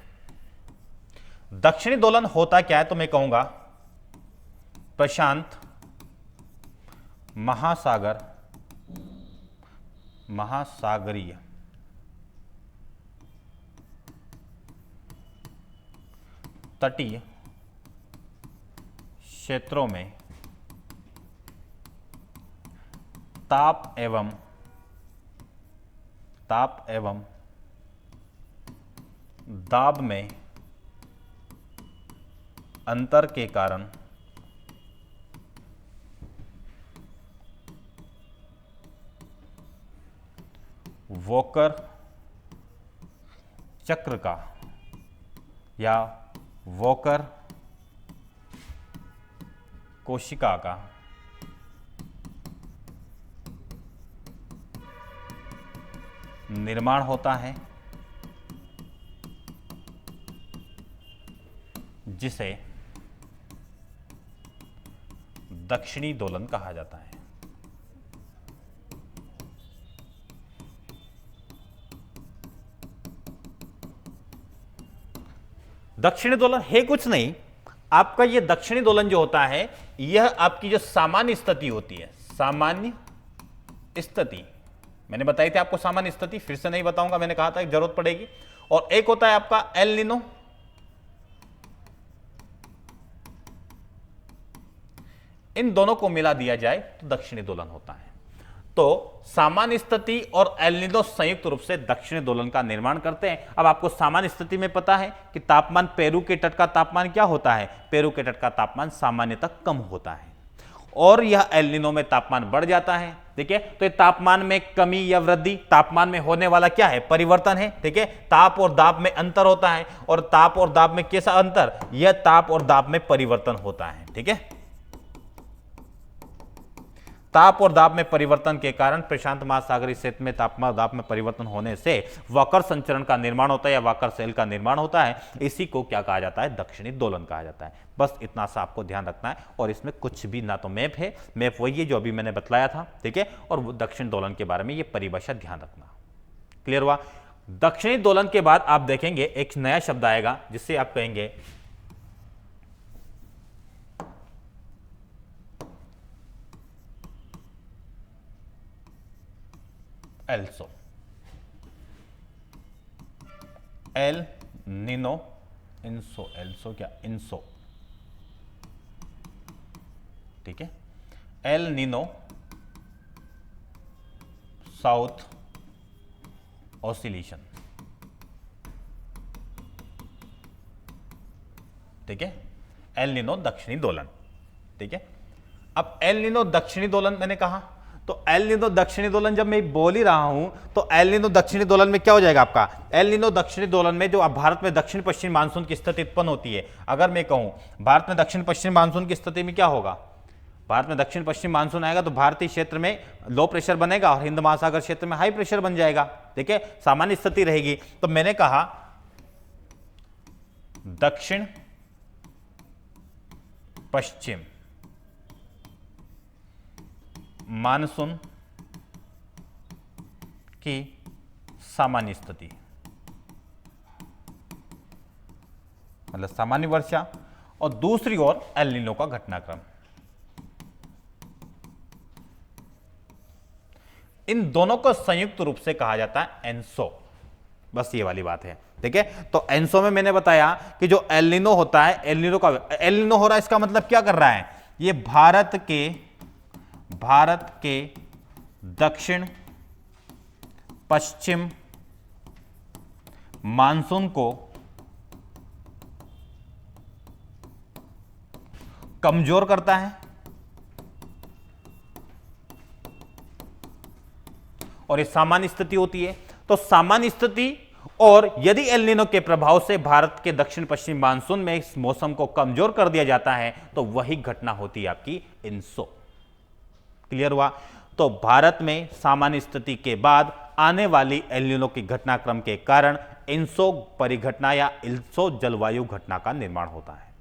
दक्षिणी दोलन होता क्या है तो मैं कहूंगा प्रशांत महासागर, महासागरीय तटीय क्षेत्रों में ताप एवं दाब में अंतर के कारण वोकर चक्र का या वोकर कोशिका का निर्माण होता है, जिसे दक्षिणी दोलन कहा जाता है। दक्षिणी दोलन है कुछ नहीं, आपका यह दक्षिणी दोलन जो होता है यह आपकी जो सामान्य स्थिति होती है, सामान्य स्थिति मैंने बताई थी आपको, सामान्य स्थिति फिर से नहीं बताऊंगा, मैंने कहा था जरूरत पड़ेगी। और एक होता है आपका एल नीनो, इन दोनों को मिला दिया जाए तो दक्षिणी दोलन होता है। तो सामान्य स्थिति और एल नीनो संयुक्त रूप से दक्षिणी दोलन का निर्माण करते हैं। अब आपको सामान्य स्थिति में पता है कि तापमान, पेरू के तट का तापमान क्या होता है? पेरू के तट का तापमान सामान्यतः कम होता है, और यह एल नीनो में तापमान बढ़ जाता है। ठीक है, तो ये तापमान में कमी या वृद्धि, तापमान में होने वाला क्या है? परिवर्तन है। ठीक है, ताप और दाब में अंतर होता है, और ताप और दाब में कैसा अंतर? यह ताप और दाब में परिवर्तन होता है। ठीक है, ताप और दाब में परिवर्तन के कारण प्रशांत महासागरीय क्षेत्र में तापमान और दाब में परिवर्तन होने से वक्र संचरण का निर्माण होता है या वक्र सेल का निर्माण होता है। इसी को क्या कहा जाता है? दक्षिणी दोलन कहा जाता है। बस इतना सा आपको ध्यान रखना है, और इसमें कुछ भी ना तो मैप है, मैप वही है जो अभी मैंने बतलाया था। ठीक है, और दक्षिण दोलन के बारे में ये परिभाषा ध्यान रखना। क्लियर हुआ? दक्षिणी दोलन के बाद आप देखेंगे एक नया शब्द आएगा जिससे आप कहेंगे एल्सो, एल नीनो इंसो, एल्सो क्या? इंसो। ठीक है, एल नीनो साउथ ऑसिलेशन। ठीक है, एल नीनो दक्षिणी दोलन। ठीक है, अब एल नीनो दक्षिणी दोलन मैंने कहा, तो एल नीनो दक्षिणी दोलन जब मैं बोल ही रहा हूं तो एल नीनो दक्षिणी दोलन में क्या हो जाएगा आपका? एल नीनो दक्षिणी दोलन में जो अब भारत में दक्षिण पश्चिम मानसून की स्थिति उत्पन्न होती है, अगर मैं कहूं भारत में दक्षिण पश्चिम मानसून की स्थिति में क्या होगा? भारत में दक्षिण पश्चिम मानसून आएगा तो भारतीय क्षेत्र में लो प्रेशर बनेगा और हिंद महासागर क्षेत्र में हाई प्रेशर बन जाएगा। ठीक है, सामान्य स्थिति रहेगी। तो मैंने कहा दक्षिण पश्चिम मानसून की सामान्य स्थिति, मतलब सामान्य वर्षा, और दूसरी ओर एल नीनो का घटनाक्रम। इन दोनों को संयुक्त रूप से कहा जाता है एनसो। बस ये वाली बात है। ठीक है, तो एनसो में मैंने बताया कि जो एल नीनो होता है, एल नीनो हो रहा है, इसका मतलब क्या कर रहा है? ये भारत के दक्षिण पश्चिम मानसून को कमजोर करता है और ये सामान्य स्थिति होती है। तो सामान्य स्थिति और यदि एल नीनो के प्रभाव से भारत के दक्षिण पश्चिम मानसून में इस मौसम को कमजोर कर दिया जाता है तो वही घटना होती है आपकी इनसो। क्लियर हुआ? तो भारत में सामान्य स्थिति के बाद आने वाली एल नीनो की घटनाक्रम के कारण इनसो परिघटना या इनसो जलवायु घटना का निर्माण होता है।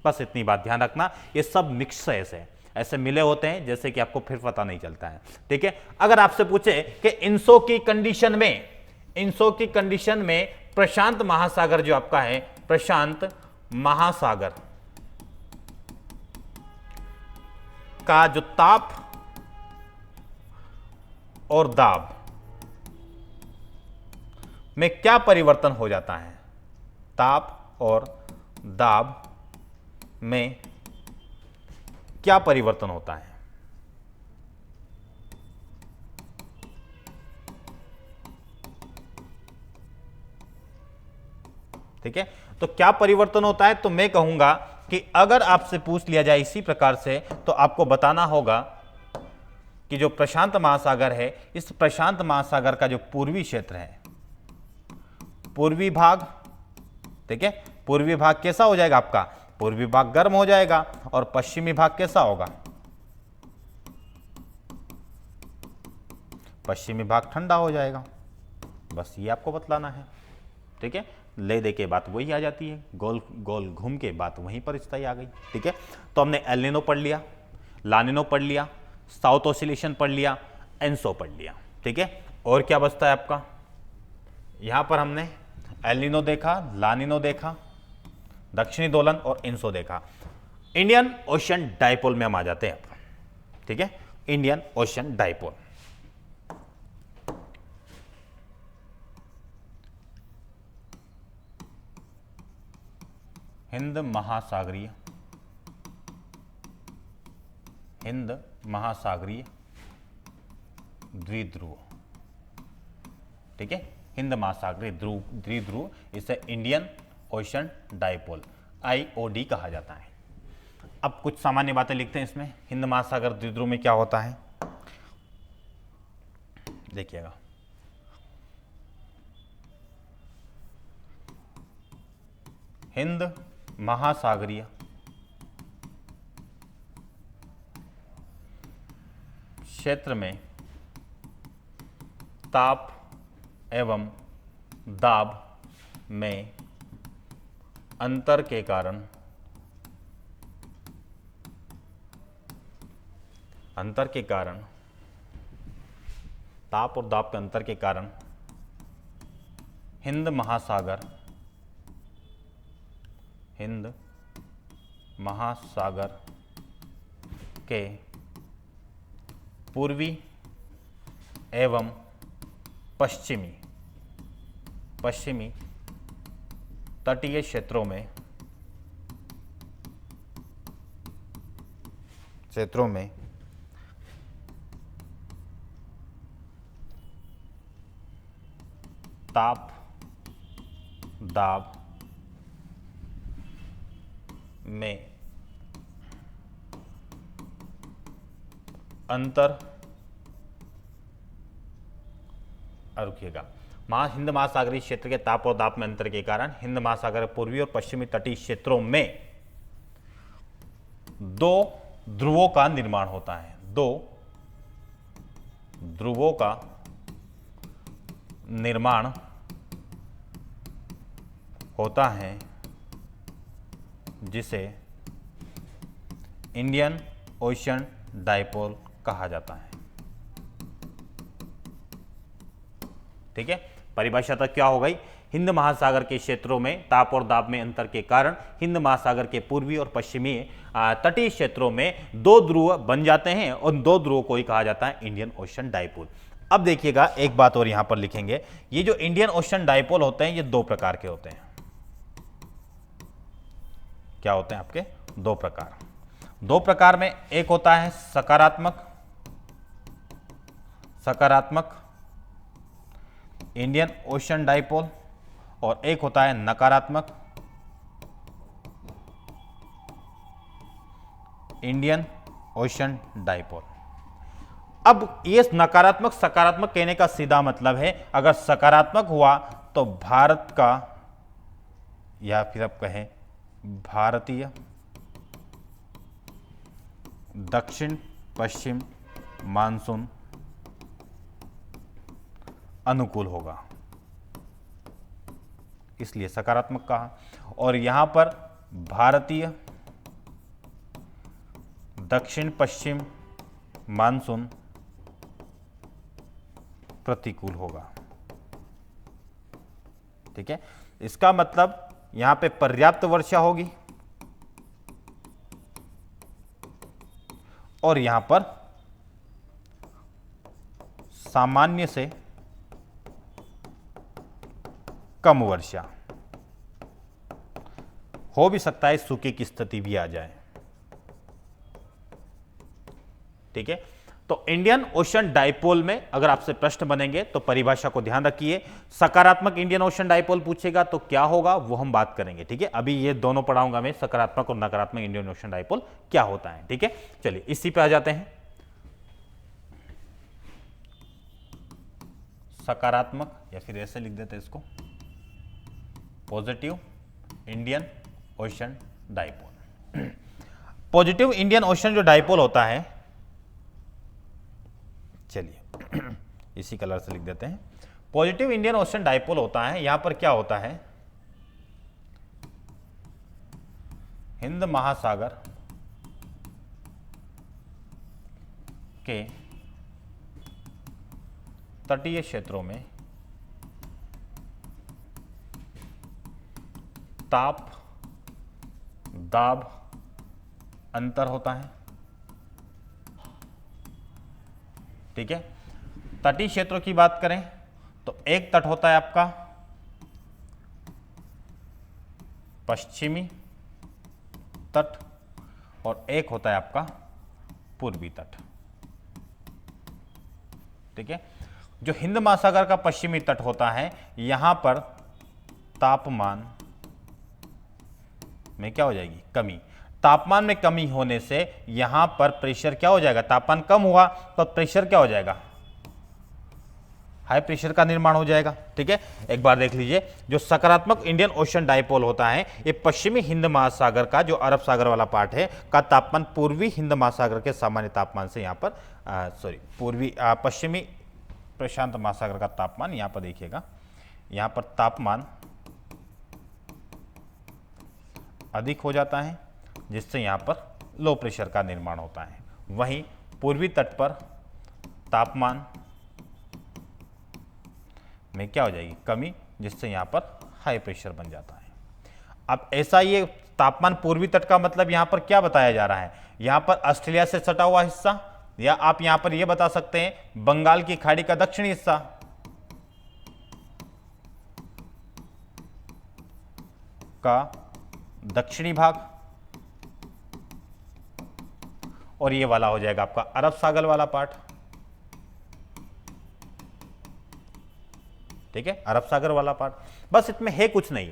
बस इतनी बात ध्यान रखना, ये सब मिक्स है, ऐसे मिले होते हैं जैसे कि आपको फिर पता नहीं चलता है। ठीक है, अगर आपसे पूछे कि इनसो की कंडीशन में प्रशांत महासागर जो आपका है, प्रशांत महासागर का जो ताप और दाब में क्या परिवर्तन हो जाता है, ताप और दाब में क्या परिवर्तन होता है? ठीक है, तो क्या परिवर्तन होता है? तो मैं कहूंगा कि अगर आपसे पूछ लिया जाए इसी प्रकार से तो आपको बताना होगा कि जो प्रशांत महासागर है, इस प्रशांत महासागर का जो पूर्वी क्षेत्र है, पूर्वी भाग, ठीक है, पूर्वी भाग कैसा हो जाएगा आपका? पूर्वी भाग गर्म हो जाएगा और पश्चिमी भाग कैसा होगा? पश्चिमी भाग ठंडा हो जाएगा। बस ये आपको बतलाना है। ठीक है, ले दे के बात वही आ जाती है, गोल गोल घूम के बात वहीं पर स्थायी आ गई। ठीक है, तो हमने एल नीनो पढ़ लिया, ला नीनो पढ़ लिया, साउथ ऑसिलेशन पढ़ लिया, एनसो पढ़ लिया। ठीक है, और क्या बचता है आपका? यहां पर हमने एल नीनो देखा, ला नीनो देखा, दक्षिणी दोलन और इनसो देखा। इंडियन ओशन डाइपोल में हम आ जाते हैं। ठीक है, इंडियन ओशन डाइपोल, हिंद महासागरीय द्विध्रुव। ठीक है, हिंद महासागरीय द्विध्रुव, इसे इंडियन ओशन डाइपोल IOD कहा जाता है। अब कुछ सामान्य बातें लिखते हैं इसमें। हिंद महासागर द्विध्रुव में क्या होता है देखिएगा। हिंद महासागरीय क्षेत्र में ताप एवं दाब में अंतर के कारण ताप और दाब के अंतर के कारण हिंद महासागर के पूर्वी एवं पश्चिमी तटीय क्षेत्रों में ताप दाब में अंतर, रुकिएगा, हिंद महासागरीय क्षेत्र के ताप और दाब में अंतर के कारण हिंद महासागर पूर्वी और पश्चिमी तटीय क्षेत्रों में दो ध्रुवों का निर्माण होता है। दो ध्रुवों का निर्माण होता है जिसे इंडियन ओशन डाइपोल कहा जाता है। ठीक है, परिभाषा तक क्या हो गई? हिंद महासागर के क्षेत्रों में ताप और दाब में अंतर के कारण हिंद महासागर के पूर्वी और पश्चिमी तटीय क्षेत्रों में दो ध्रुव बन जाते हैं और दो ध्रुवों को ही कहा जाता है इंडियन ओशन डाइपोल। अब देखिएगा एक बात और यहां पर लिखेंगे, ये जो इंडियन ओशन डाइपोल होते हैं ये दो प्रकार के होते हैं। क्या होते हैं आपके? दो प्रकार में एक होता है सकारात्मक इंडियन ओशन डाइपोल और एक होता है नकारात्मक इंडियन ओशन डाइपोल। अब ये नकारात्मक सकारात्मक कहने का सीधा मतलब है, अगर सकारात्मक हुआ तो भारत का, या फिर आप कहें भारतीय दक्षिण पश्चिम मानसून अनुकूल होगा, इसलिए सकारात्मक कहा। और यहां पर भारतीय दक्षिण पश्चिम मानसून प्रतिकूल होगा। ठीक है, इसका मतलब यहां पे पर्याप्त वर्षा होगी और यहां पर सामान्य से कम वर्षा हो भी सकता है, सूखे की स्थिति भी आ जाए। ठीक है, तो इंडियन ओशन डाइपोल में अगर आपसे प्रश्न बनेंगे तो परिभाषा को ध्यान रखिए। सकारात्मक इंडियन ओशन डाइपोल पूछेगा तो क्या होगा वो हम बात करेंगे। ठीक है, अभी ये दोनों पढ़ाऊंगा मैं, सकारात्मक और नकारात्मक इंडियन ओशन डाइपोल क्या होता है। ठीक है, चलिए इसी पे आ जाते हैं। सकारात्मक, या फिर ऐसे लिख देते हैं इसको, positive Indian ocean dipole. Positive Indian ocean जो डाइपोल होता है, चलिए इसी कलर से लिख देते हैं। पॉजिटिव इंडियन ओशन डाइपोल होता है, यहां पर क्या होता है, हिंद महासागर के तटीय क्षेत्रों में ताप दाब अंतर होता है। ठीक है, तटीय क्षेत्रों की बात करें तो एक तट होता है आपका पश्चिमी तट और एक होता है आपका पूर्वी तट। ठीक है, जो हिंद महासागर का पश्चिमी तट होता है, यहां पर तापमान में क्या हो जाएगी, कमी। तापमान में कमी होने से यहां पर प्रेशर क्या हो जाएगा, तापमान कम हुआ तो प्रेशर क्या हो जाएगा, हाई प्रेशर का निर्माण हो जाएगा। ठीक है, एक बार देख लीजिए, जो सकारात्मक इंडियन ओशन डाइपोल होता है, ये पश्चिमी हिंद महासागर का जो अरब सागर वाला पार्ट है का तापमान पूर्वी हिंद महासागर के सामान्य तापमान से यहां पर पूर्वी पश्चिमी प्रशांत महासागर का तापमान, यहां पर देखिएगा, यहां पर तापमान अधिक हो जाता है, जिससे यहां पर लो प्रेशर का निर्माण होता है। वहीं पूर्वी तट पर तापमान में क्या हो जाएगी, कमी, जिससे यहां पर हाई प्रेशर बन जाता है। अब ऐसा ये तापमान पूर्वी तट का मतलब यहां पर क्या बताया जा रहा है, यहां पर ऑस्ट्रेलिया से सटा हुआ हिस्सा, या आप यहां पर यह बता सकते हैं बंगाल की खाड़ी का दक्षिणी हिस्सा, का दक्षिणी भाग, और ये वाला हो जाएगा आपका अरब सागर वाला पार्ट। ठीक है, अरब सागर वाला पार्ट, बस इसमें है कुछ नहीं।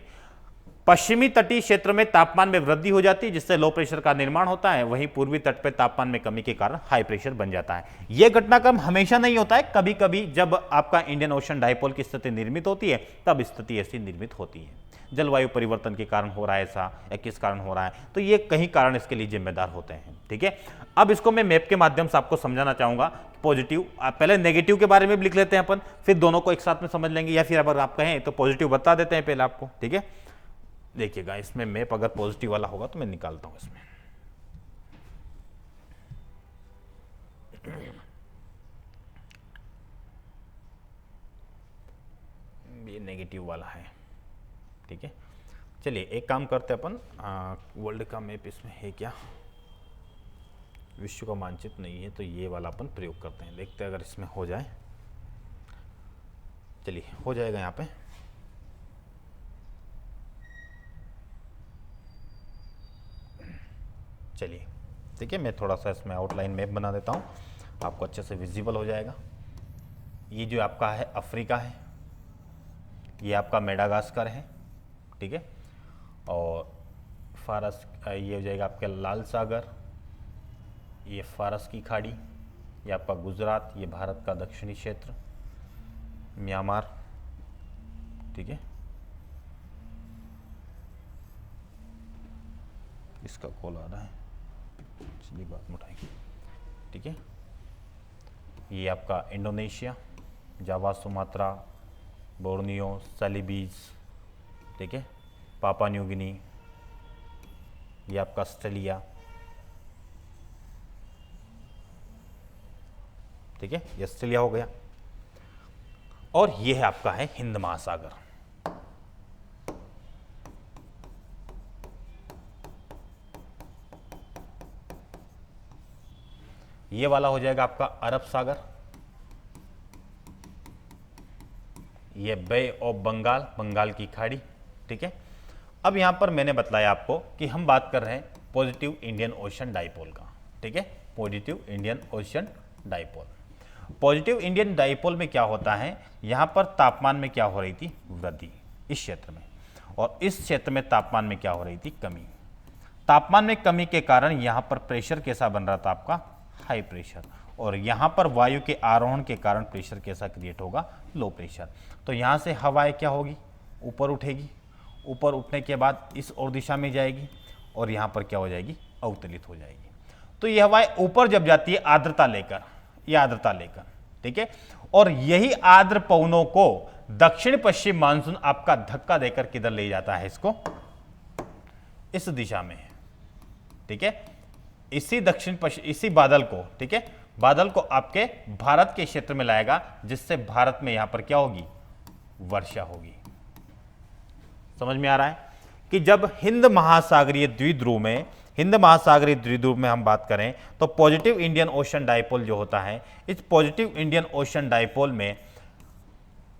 पश्चिमी तटीय क्षेत्र में तापमान में वृद्धि हो जाती है, जिससे लो प्रेशर का निर्माण होता है। वहीं पूर्वी तट पे तापमान में कमी के कारण हाई प्रेशर बन जाता है। यह घटनाक्रम हमेशा नहीं होता है, कभी कभी जब आपका इंडियन ओशन डाइपोल की स्थिति निर्मित होती है तब स्थिति ऐसी निर्मित होती है। जलवायु परिवर्तन के कारण हो रहा है ऐसा, या किस कारण हो रहा है, तो ये कई कारण इसके लिए जिम्मेदार होते हैं। ठीक है, अब इसको मैं मैप के माध्यम से आपको समझाना चाहूंगा। पॉजिटिव, पहले नेगेटिव के बारे में भी लिख लेते हैं अपन, फिर दोनों को एक साथ में समझ लेंगे, या फिर अगर आप कहें तो पॉजिटिव बता देते हैं पहले आपको। ठीक है, देखिएगा इसमें मैप अगर पॉजिटिव वाला होगा तो मैं निकालता हूं इसमें। ये नेगेटिव वाला है। ठीक है, चलिए एक काम करते हैं अपन, वर्ल्ड का मैप इसमें है क्या, विश्व का मानचित्र नहीं है, तो ये वाला अपन प्रयोग करते हैं, देखते हैं अगर इसमें हो जाए। चलिए हो जाएगा यहाँ पे। चलिए ठीक है, मैं थोड़ा सा इसमें आउटलाइन मैप बना देता हूँ, आपको अच्छे से विजिबल हो जाएगा। ये जो आपका है अफ्रीका है, ये आपका मेडागास्कर है। ठीक है, और फारस, ये हो जाएगा आपका लाल सागर, ये फारस की खाड़ी, ये आपका गुजरात, ये भारत का दक्षिणी क्षेत्र, म्यांमार, ठीक है, इसका कॉल आ रहा है, चलिए बात में उठाएंगे। ठीक है, ये आपका इंडोनेशिया, जावा, सुमात्रा, बोर्नियो, सेलिबीज, ठीक है, पापा न्यू गिनी, ये आपका ऑस्ट्रेलिया, ठीक है, ये ऑस्ट्रेलिया हो गया। और ये है आपका है हिंद महासागर। ये वाला हो जाएगा आपका अरब सागर, ये बे ऑफ बंगाल, बंगाल की खाड़ी। ठीक है, अब यहां पर मैंने बताया आपको कि हम बात कर रहे हैं पॉजिटिव इंडियन ओशन डाइपोल का। ठीक है, positive Indian ocean dipole. Positive Indian dipole में क्या होता है, यहां पर तापमान में क्या हो रही थी, वृद्धि इस क्षेत्र में, और इस क्षेत्र में तापमान में क्या हो रही थी, कमी। तापमान में कमी के कारण यहां पर प्रेशर कैसा बन रहा था आपका, हाई प्रेशर, और यहां पर वायु के आरोहण के कारण प्रेशर कैसा क्रिएट होगा, लो प्रेशर। तो यहां से हवाएं क्या होगी, ऊपर उठेगी, ऊपर उठने के बाद इस और दिशा में जाएगी, और यहां पर क्या हो जाएगी, अवतलित हो जाएगी। तो ये हवाएं ऊपर जब जाती है आर्द्रता लेकर, ये आर्द्रता लेकर, ठीक है, और यही आर्द्र पवनों को दक्षिण पश्चिम मानसून आपका धक्का देकर किधर ले जाता है, इसको इस दिशा में। ठीक है, इसी दक्षिण पश्चिम, इसी बादल को, ठीक है, बादल को आपके भारत के क्षेत्र में लाएगा, जिससे भारत में यहां पर क्या होगी, वर्षा होगी। समझ में आ रहा है कि जब हिंद महासागरीय द्विध्रुव में, हिंद महासागरीय द्विध्रुव में हम बात करें तो पॉजिटिव इंडियन ओशन डाइपोल जो होता है, इस पॉजिटिव इंडियन ओशन डाइपोल में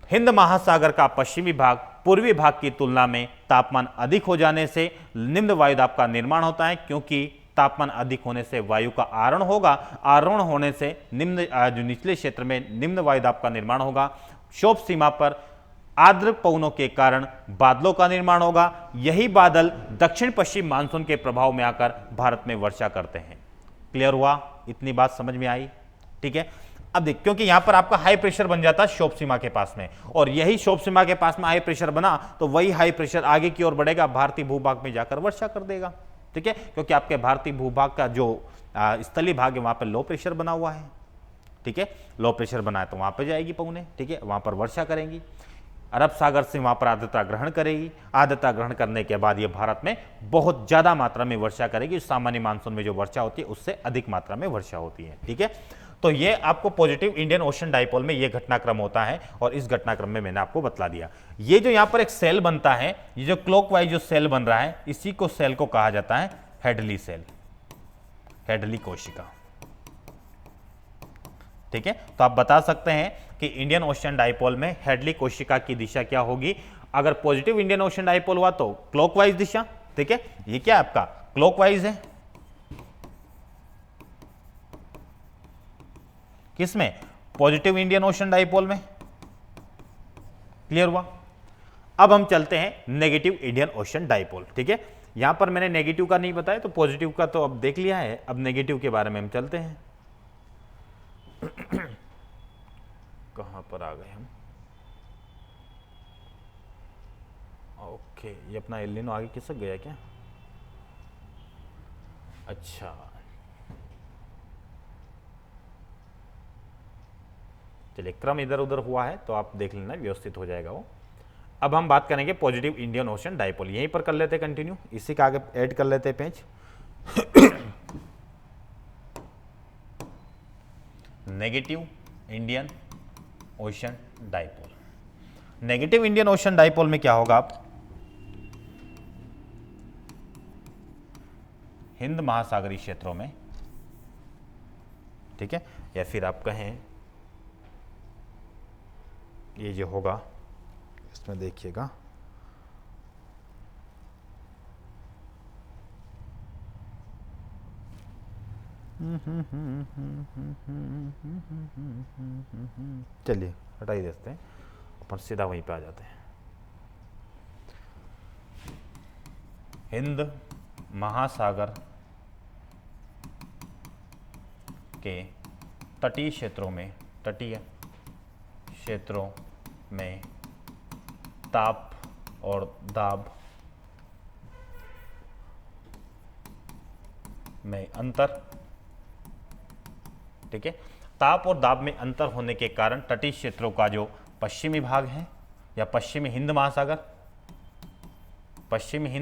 हिंद महासागर का पश्चिमी भाग पूर्वी भाग की तुलना में तापमान अधिक हो जाने से निम्न वायुदाब का निर्माण होता है, क्योंकि तापमान अधिक होने से वायु का आरोहण होगा, आरोहण होने से निम्न जो निचले क्षेत्र में निम्न वायुदाब का निर्माण होगा। क्षोभ सीमा पर आर्द्र पवनों के कारण बादलों का निर्माण होगा, यही बादल दक्षिण पश्चिम मानसून के प्रभाव में आकर भारत में वर्षा करते हैं। क्लियर हुआ, इतनी बात समझ में आई। ठीक है, अब देख, क्योंकि यहां पर आपका हाई प्रेशर बन जाता है क्षोभ सीमा के पास में, और यही क्षोभ सीमा के पास में हाई प्रेशर बना तो वही हाई प्रेशर आगे की ओर बढ़ेगा, भारतीय भूभाग में जाकर वर्षा कर देगा। ठीक है, क्योंकि आपके भारतीय भूभाग का जो स्थलीय भाग है वहां पर लो प्रेशर बना हुआ है। ठीक है, लो प्रेशर बना है तो वहां पर जाएगी पवने, ठीक है, वहां पर वर्षा करेंगी, अरब सागर से वहां पर आर्द्रता ग्रहण करेगी, आर्द्रता ग्रहण करने के बाद ये भारत में बहुत ज्यादा मात्रा में वर्षा करेगी। सामान्य मानसून में जो वर्षा होती है उससे अधिक मात्रा में वर्षा होती है। ठीक है, तो ये आपको पॉजिटिव इंडियन ओशन डाइपोल में ये घटनाक्रम होता है, और इस घटनाक्रम में मैंने आपको बतला दिया। ये जो यहां पर एक सेल बनता है, ये जो क्लॉकवाइज जो सेल बन रहा है, इसी को सेल को कहा जाता है हेडली सेल, हेडली कोशिका। ठीक है, तो आप बता सकते हैं कि इंडियन ओशन डाइपोल में हेडली कोशिका की दिशा क्या होगी। अगर पॉजिटिव इंडियन ओशन डाइपोल हुआ तो क्लॉकवाइज दिशा। ठीक है, ये क्या आपका क्लॉकवाइज है, किसमें, पॉजिटिव इंडियन ओशन डाइपोल में। क्लियर हुआ। अब हम चलते हैं नेगेटिव इंडियन ओशन डाइपोल। ठीक है, यहां पर मैंने नेगेटिव का नहीं बताया, तो पॉजिटिव का तो अब देख लिया है, अब नेगेटिव के बारे में हम चलते हैं। कहां पर आ गए हम, ओके, ये अपना एलिनो आगे खिसक गया क्या, अच्छा, चलिए क्रम इधर उधर हुआ है तो आप देख लेना, व्यवस्थित हो जाएगा वो। अब हम बात करेंगे पॉजिटिव इंडियन ओशन डाइपोल, यहीं पर कर लेते कंटिन्यू, इसी का आगे ऐड कर लेते page. Negative Indian ocean dipole, negative Indian ocean dipole में क्या होगा, आप हिंद महासागरीय क्षेत्रों में, ठीक है, या फिर आप कहें ये जो होगा इसमें देखिएगा, चलिए हटा ही देते हैं, अपन सीधा वहीं पे आ जाते हैं। हिंद महासागर के तटीय क्षेत्रों में, तटीय क्षेत्रों में ताप और दाब में अंतर, ठीक है। ताप और दाब में अंतर होने के कारण तटीय क्षेत्रों का जो पश्चिमी भाग है या पश्चिमी हिंद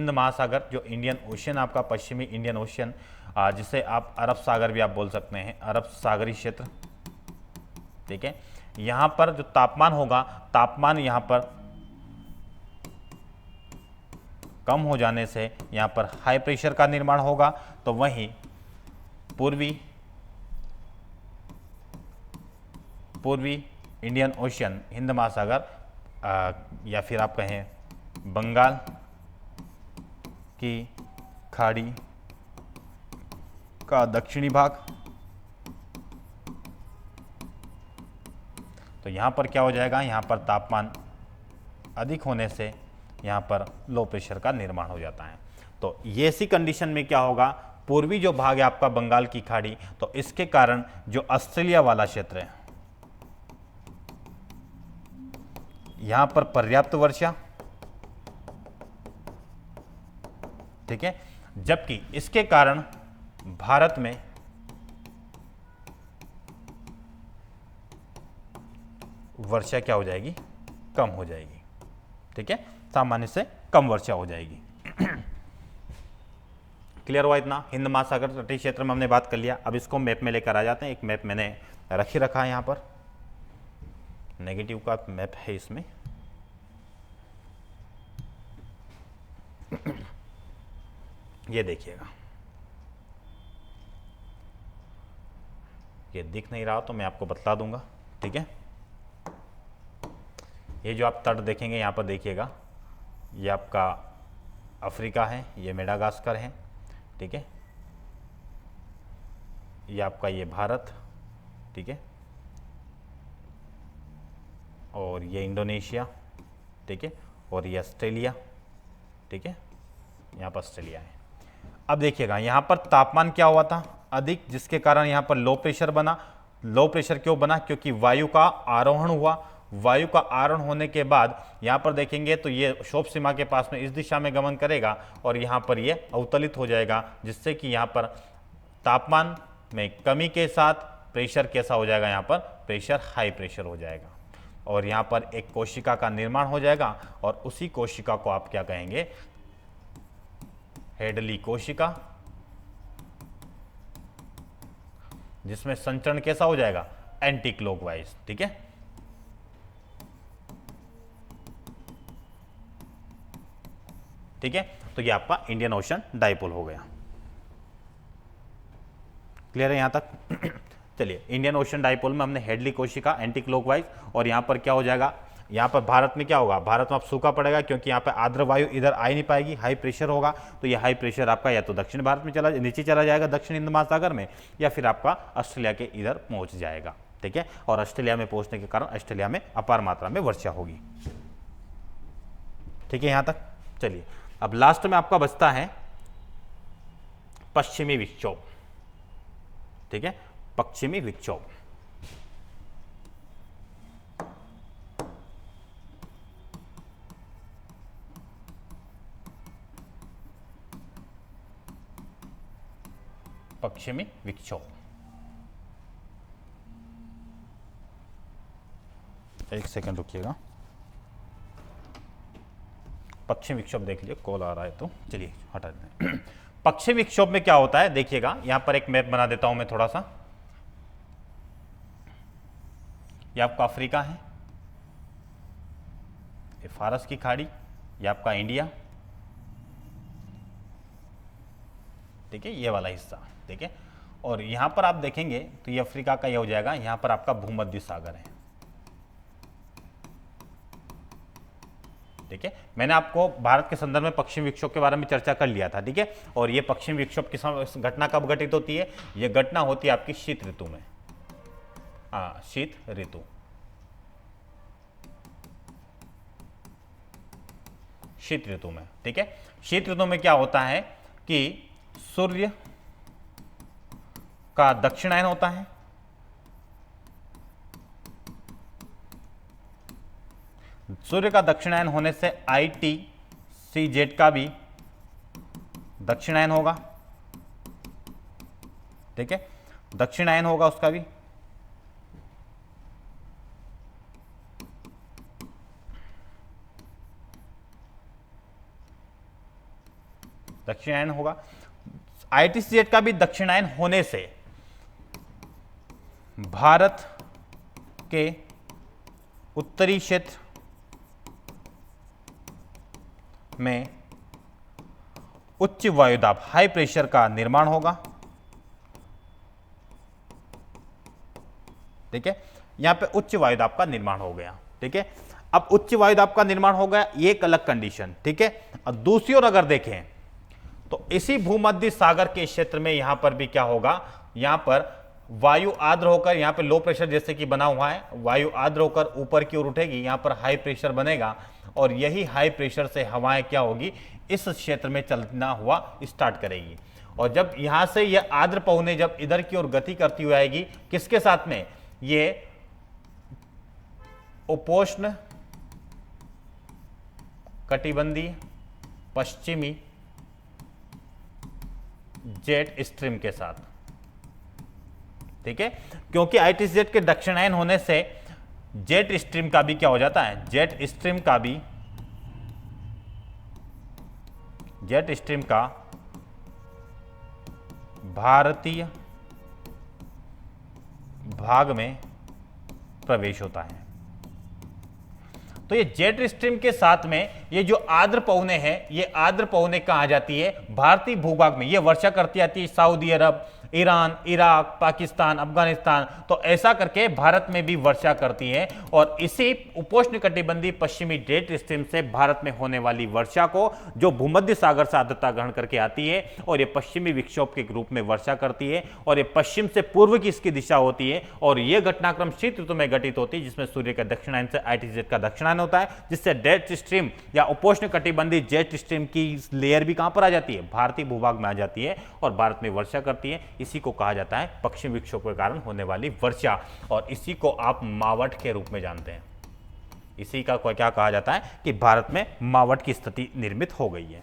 महासागर जो इंडियन ओशियन, आपका पश्चिमी इंडियन ओशियन, जिसे आप अरब सागर भी आप बोल सकते हैं, अरब सागरी क्षेत्र, ठीक है। यहां पर जो तापमान होगा, तापमान यहां पर कम हो जाने से यहां पर हाई प्रेशर का निर्माण होगा। तो वहीं पूर्वी इंडियन ओशियन, हिंद महासागर, या फिर आप कहें बंगाल की खाड़ी का दक्षिणी भाग, तो यहां पर क्या हो जाएगा, यहां पर तापमान अधिक होने से यहां पर लो प्रेशर का निर्माण हो जाता है। तो ये ऐसी कंडीशन में क्या होगा, पूर्वी जो भाग है आपका बंगाल की खाड़ी, तो इसके कारण जो ऑस्ट्रेलिया वाला क्षेत्र है, यहां पर पर्याप्त वर्षा, ठीक है, जबकि इसके कारण भारत में वर्षा क्या हो जाएगी, कम हो जाएगी, ठीक है, सामान्य से कम वर्षा हो जाएगी। क्लियर हुआ इतना? हिंद महासागर तटीय क्षेत्र में हमने बात कर लिया। अब इसको मैप में लेकर आ जाते हैं। एक मैप मैंने रख ही रखा है यहाँ पर, नेगेटिव का मैप है इसमें। ये देखिएगा, ये दिख नहीं रहा तो मैं आपको बतला दूंगा, ठीक है। ये जो आप तट देखेंगे यहाँ पर देखिएगा, ये आपका अफ्रीका है, ये मेडागास्कर है, ठीक है, ये आपका ये भारत, ठीक है, और ये इंडोनेशिया, ठीक है, और ये ऑस्ट्रेलिया, ठीक है, यहाँ पर ऑस्ट्रेलिया है। अब देखिएगा यहाँ पर तापमान क्या हुआ था, अधिक, जिसके कारण यहाँ पर लो प्रेशर बना। लो प्रेशर क्यों बना? क्योंकि वायु का आरोहण हुआ। वायु का आरोहण होने के बाद यहाँ पर देखेंगे तो ये क्षोभ सीमा के पास में इस दिशा में गमन करेगा और यहाँ पर ये अवतलित हो जाएगा, जिससे कि यहाँ पर तापमान में कमी के साथ प्रेशर कैसा हो जाएगा, यहाँ पर प्रेशर हाई प्रेशर हो जाएगा और यहाँ पर एक कोशिका का निर्माण हो जाएगा और उसी कोशिका को आप क्या कहेंगे, हेडली कोशिका, जिसमें संचरण कैसा हो जाएगा, एंटी क्लॉकवाइज, ठीक है। ठीक है, तो ये आपका इंडियन ओशन डाइपोल हो गया। क्लियर है यहां तक? चलिए, इंडियन ओशन डाइपोल में हमने हेडली कोशिका, एंटी क्लॉकवाइज, और यहां पर क्या हो जाएगा, यहाँ पर भारत में क्या होगा, भारत में आप सूखा पड़ेगा क्योंकि यहाँ पर आर्द्र वायु इधर आ ही नहीं पाएगी, हाई प्रेशर होगा। तो ये हाई प्रेशर आपका या तो दक्षिण भारत में नीचे चला जाएगा दक्षिण हिंद महासागर में, या फिर आपका ऑस्ट्रेलिया के इधर पहुंच जाएगा, ठीक है। और ऑस्ट्रेलिया में पहुंचने के कारण ऑस्ट्रेलिया में अपार मात्रा में वर्षा होगी, ठीक है यहां तक। चलिए, अब लास्ट में आपका बचता है पश्चिमी विक्षोभ, ठीक है, पश्चिमी विक्षोभ। पश्चिमी विक्षोभ, एक सेकंड रुकिएगा, पश्चिमी विक्षोभ देख लीजिए, कॉल आ रहा है तो चलिए हटा देते हैं। पश्चिमी विक्षोभ में क्या होता है, देखिएगा यहां पर एक मैप बना देता हूं मैं थोड़ा सा। ये आपका अफ्रीका है, ये फारस की खाड़ी, ये आपका इंडिया, ठीक है, ये वाला हिस्सा, ठीक है। और यहां पर आप देखेंगे तो ये अफ्रीका का ये हो जाएगा, यहां पर आपका भूमध्य सागर है, ठीक है। मैंने आपको भारत के संदर्भ में पश्चिमी विक्षोभ के बारे में चर्चा कर लिया था, ठीक है। और ये पश्चिमी विक्षोभ की घटना कब घटित होती है, ये घटना होती है आपकी शीत ऋतु में, हाँ, शीत ऋतु, शीत ऋतु में, ठीक है। शीत ऋतु में क्या होता है कि सूर्य का दक्षिणायन होता है, सूर्य का दक्षिणायन होने से ITCZ का भी दक्षिणायन होगा, ठीक है, दक्षिणायन होगा उसका भी। दक्षिणायन होगा, ITCZ का भी दक्षिणायन होने से भारत के उत्तरी क्षेत्र में उच्च वायुदाब हाई प्रेशर का निर्माण होगा, ठीक है, यहां पे उच्च वायुदाब का निर्माण हो गया, ठीक है। अब उच्च वायुदाब का निर्माण हो गया, ये एक अलग कंडीशन, ठीक है। अब दूसरी ओर अगर देखें तो इसी भूमध्य सागर के क्षेत्र में यहां पर भी क्या होगा, यहां पर वायु आर्द्र होकर, यहां पे लो प्रेशर जैसे कि बना हुआ है, वायु आर्द्र होकर ऊपर की ओर उठेगी, यहां पर हाई प्रेशर बनेगा और यही हाई प्रेशर से हवाएं क्या होगी, इस क्षेत्र में चलना हुआ स्टार्ट करेगी। और जब यहां से यह आर्द्र पवनें जब इधर की ओर गति करती हुई आएगी, किसके साथ में, ये उपोष्ण कटिबंधीय पश्चिमी जेट स्ट्रीम के साथ, ठीक है, क्योंकि ITCZ के दक्षिणायन होने से जेट स्ट्रीम का भी क्या हो जाता है, जेट स्ट्रीम का भारतीय भाग में प्रवेश होता है। तो ये जेट स्ट्रीम के साथ में ये जो आर्द्र पवनें हैं, ये आर्द्र पवनें कहाँ जाती है, भारतीय भूभाग में ये वर्षा करती आती है, सऊदी अरब, ईरान, इराक, पाकिस्तान, अफगानिस्तान, तो ऐसा करके भारत में भी वर्षा करती है। और इसी उपोष्ण कटिबंधीय पश्चिमी जेट स्ट्रीम से भारत में होने वाली वर्षा को, जो भूमध्य सागर से आर्द्रता ग्रहण करके आती है और ये पश्चिमी विक्षोभ के रूप में वर्षा करती है, और ये पश्चिम से पूर्व की इसकी दिशा होती है, और यह घटनाक्रम शीत ऋतु में घटित होती है, जिसमें सूर्य के दक्षिणायन से ITCZ का दक्षिणायन होता है, जिससे जेट स्ट्रीम या उपोष्ण कटिबंधीय जेट स्ट्रीम की लेयर भी कहां पर आ जाती है, भारतीय भूभाग में आ जाती है और भारत में वर्षा करती है। इसी को कहा जाता है पश्चिम विक्षोभ के कारण होने वाली वर्षा, और इसी को आप मावठ के रूप में जानते हैं। इसी का क्या कहा जाता है कि भारत में मावठ की स्थिति निर्मित हो गई है।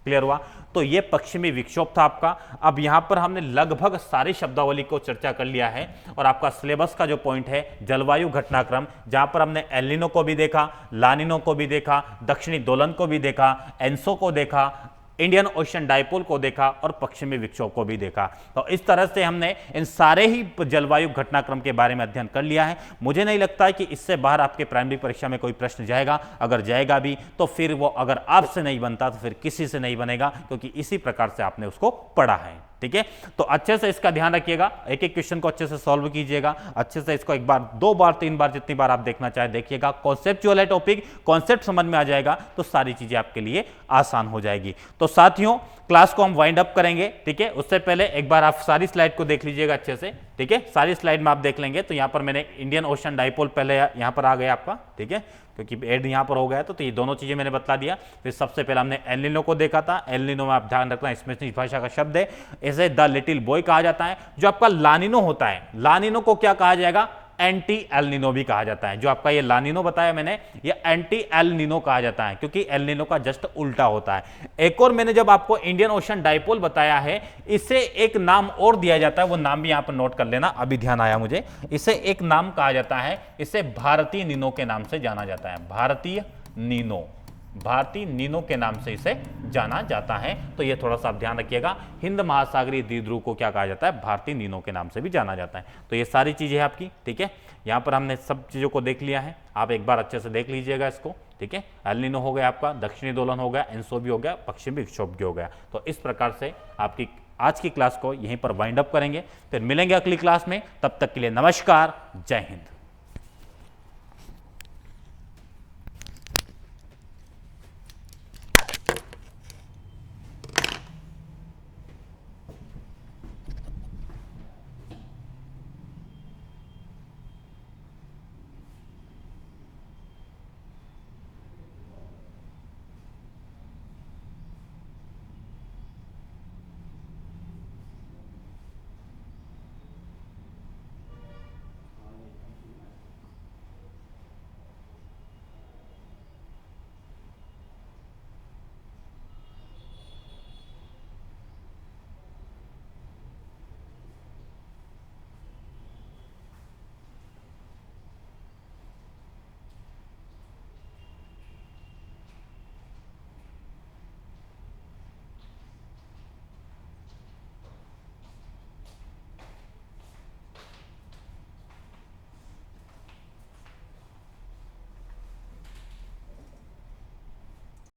क्लियर हुआ? तो ये पश्चिमी विक्षोभ था आपका। अब यहां पर हमने लगभग सारी शब्दावली को चर्चा कर लिया है, और आपका सिलेबस का जो पॉइंट है जलवायु घटनाक्रम, जहां पर हमने एल नीनो को भी देखा, ला नीनो को भी देखा, दक्षिणी दोलन को भी देखा, एंसो को देखा, इंडियन ओशन डाइपोल को देखा और पश्चिमी विक्षोभ को भी देखा। तो इस तरह से हमने इन सारे ही जलवायु घटनाक्रम के बारे में अध्ययन कर लिया है। मुझे नहीं लगता है कि इससे बाहर आपके प्राइमरी परीक्षा में कोई प्रश्न जाएगा। अगर जाएगा भी तो फिर वो अगर आपसे नहीं बनता तो फिर किसी से नहीं बनेगा, क्योंकि इसी प्रकार से आपने उसको पढ़ा है। ठीक है, तो अच्छे से इसका ध्यान रखिएगा, एक एक क्वेश्चन को अच्छे से सॉल्व कीजिएगा, अच्छे से इसको एक बार, दो बार, तीन बार, जितनी बार आप देखना चाहे देखिएगा। कॉन्सेप्चुअल है टॉपिक, कॉन्सेप्ट समझ में आ जाएगा तो सारी चीजें आपके लिए आसान हो जाएगी। तो साथियों, क्लास को हम वाइंड अप करेंगे। ठीक है, उससे पहले एक बार आप सारी स्लाइड को देख लीजिएगा अच्छे से। ठीक है, सारी स्लाइड में आप देख लेंगे तो यहां पर मैंने इंडियन ओशन डाइपोल पहले यहां पर आ गया आपका। ठीक है, क्योंकि एड यहां पर हो गया तो ये दोनों चीजें मैंने बता दिया। फिर सबसे पहले हमने एल नीनो को देखा था। एल नीनो में आप ध्यान रखना, इसमें भाषा का शब्द है, इसे द लिटिल बॉय कहा जाता है। जो आपका लानिनो होता है, लानिनो को क्या कहा जाएगा, एंटी एल नीनो भी कहा जाता है। जो आपका ये लानिनो बताया मैंने, ये एंटी एल नीनो कहा जाता है, क्योंकि एल नीनो का जस्ट उल्टा होता है। एक और मैंने जब आपको इंडियन ओशन डाइपोल बताया है, इसे एक नाम और दिया जाता है, वो नाम भी यहां पर नोट कर लेना, अभी ध्यान आया मुझे। इसे एक नाम कहा जाता है, इसे भारतीय नीनो के नाम से जाना जाता है। भारतीय नीनो, भारतीय नीनो के नाम से इसे जाना जाता है। तो ये थोड़ा सा आप ध्यान रखिएगा। हिंद महासागरीय द्विध्रुव को क्या कहा जाता है, भारतीय नीनो के नाम से भी जाना जाता है। तो ये सारी चीजें हैं आपकी। ठीक है, यहां पर हमने सब चीजों को देख लिया है, आप एक बार अच्छे से देख लीजिएगा इसको। ठीक है, एल नीनो हो गया आपका, दक्षिणी दोलन हो गया, एंसो भी हो गया, पश्चिमी विक्षोभ भी हो गया। तो इस प्रकार से आपकी आज की क्लास को यहीं पर वाइंड अप करेंगे। फिर मिलेंगे अगली क्लास में, तब तक के लिए नमस्कार, जय हिंद।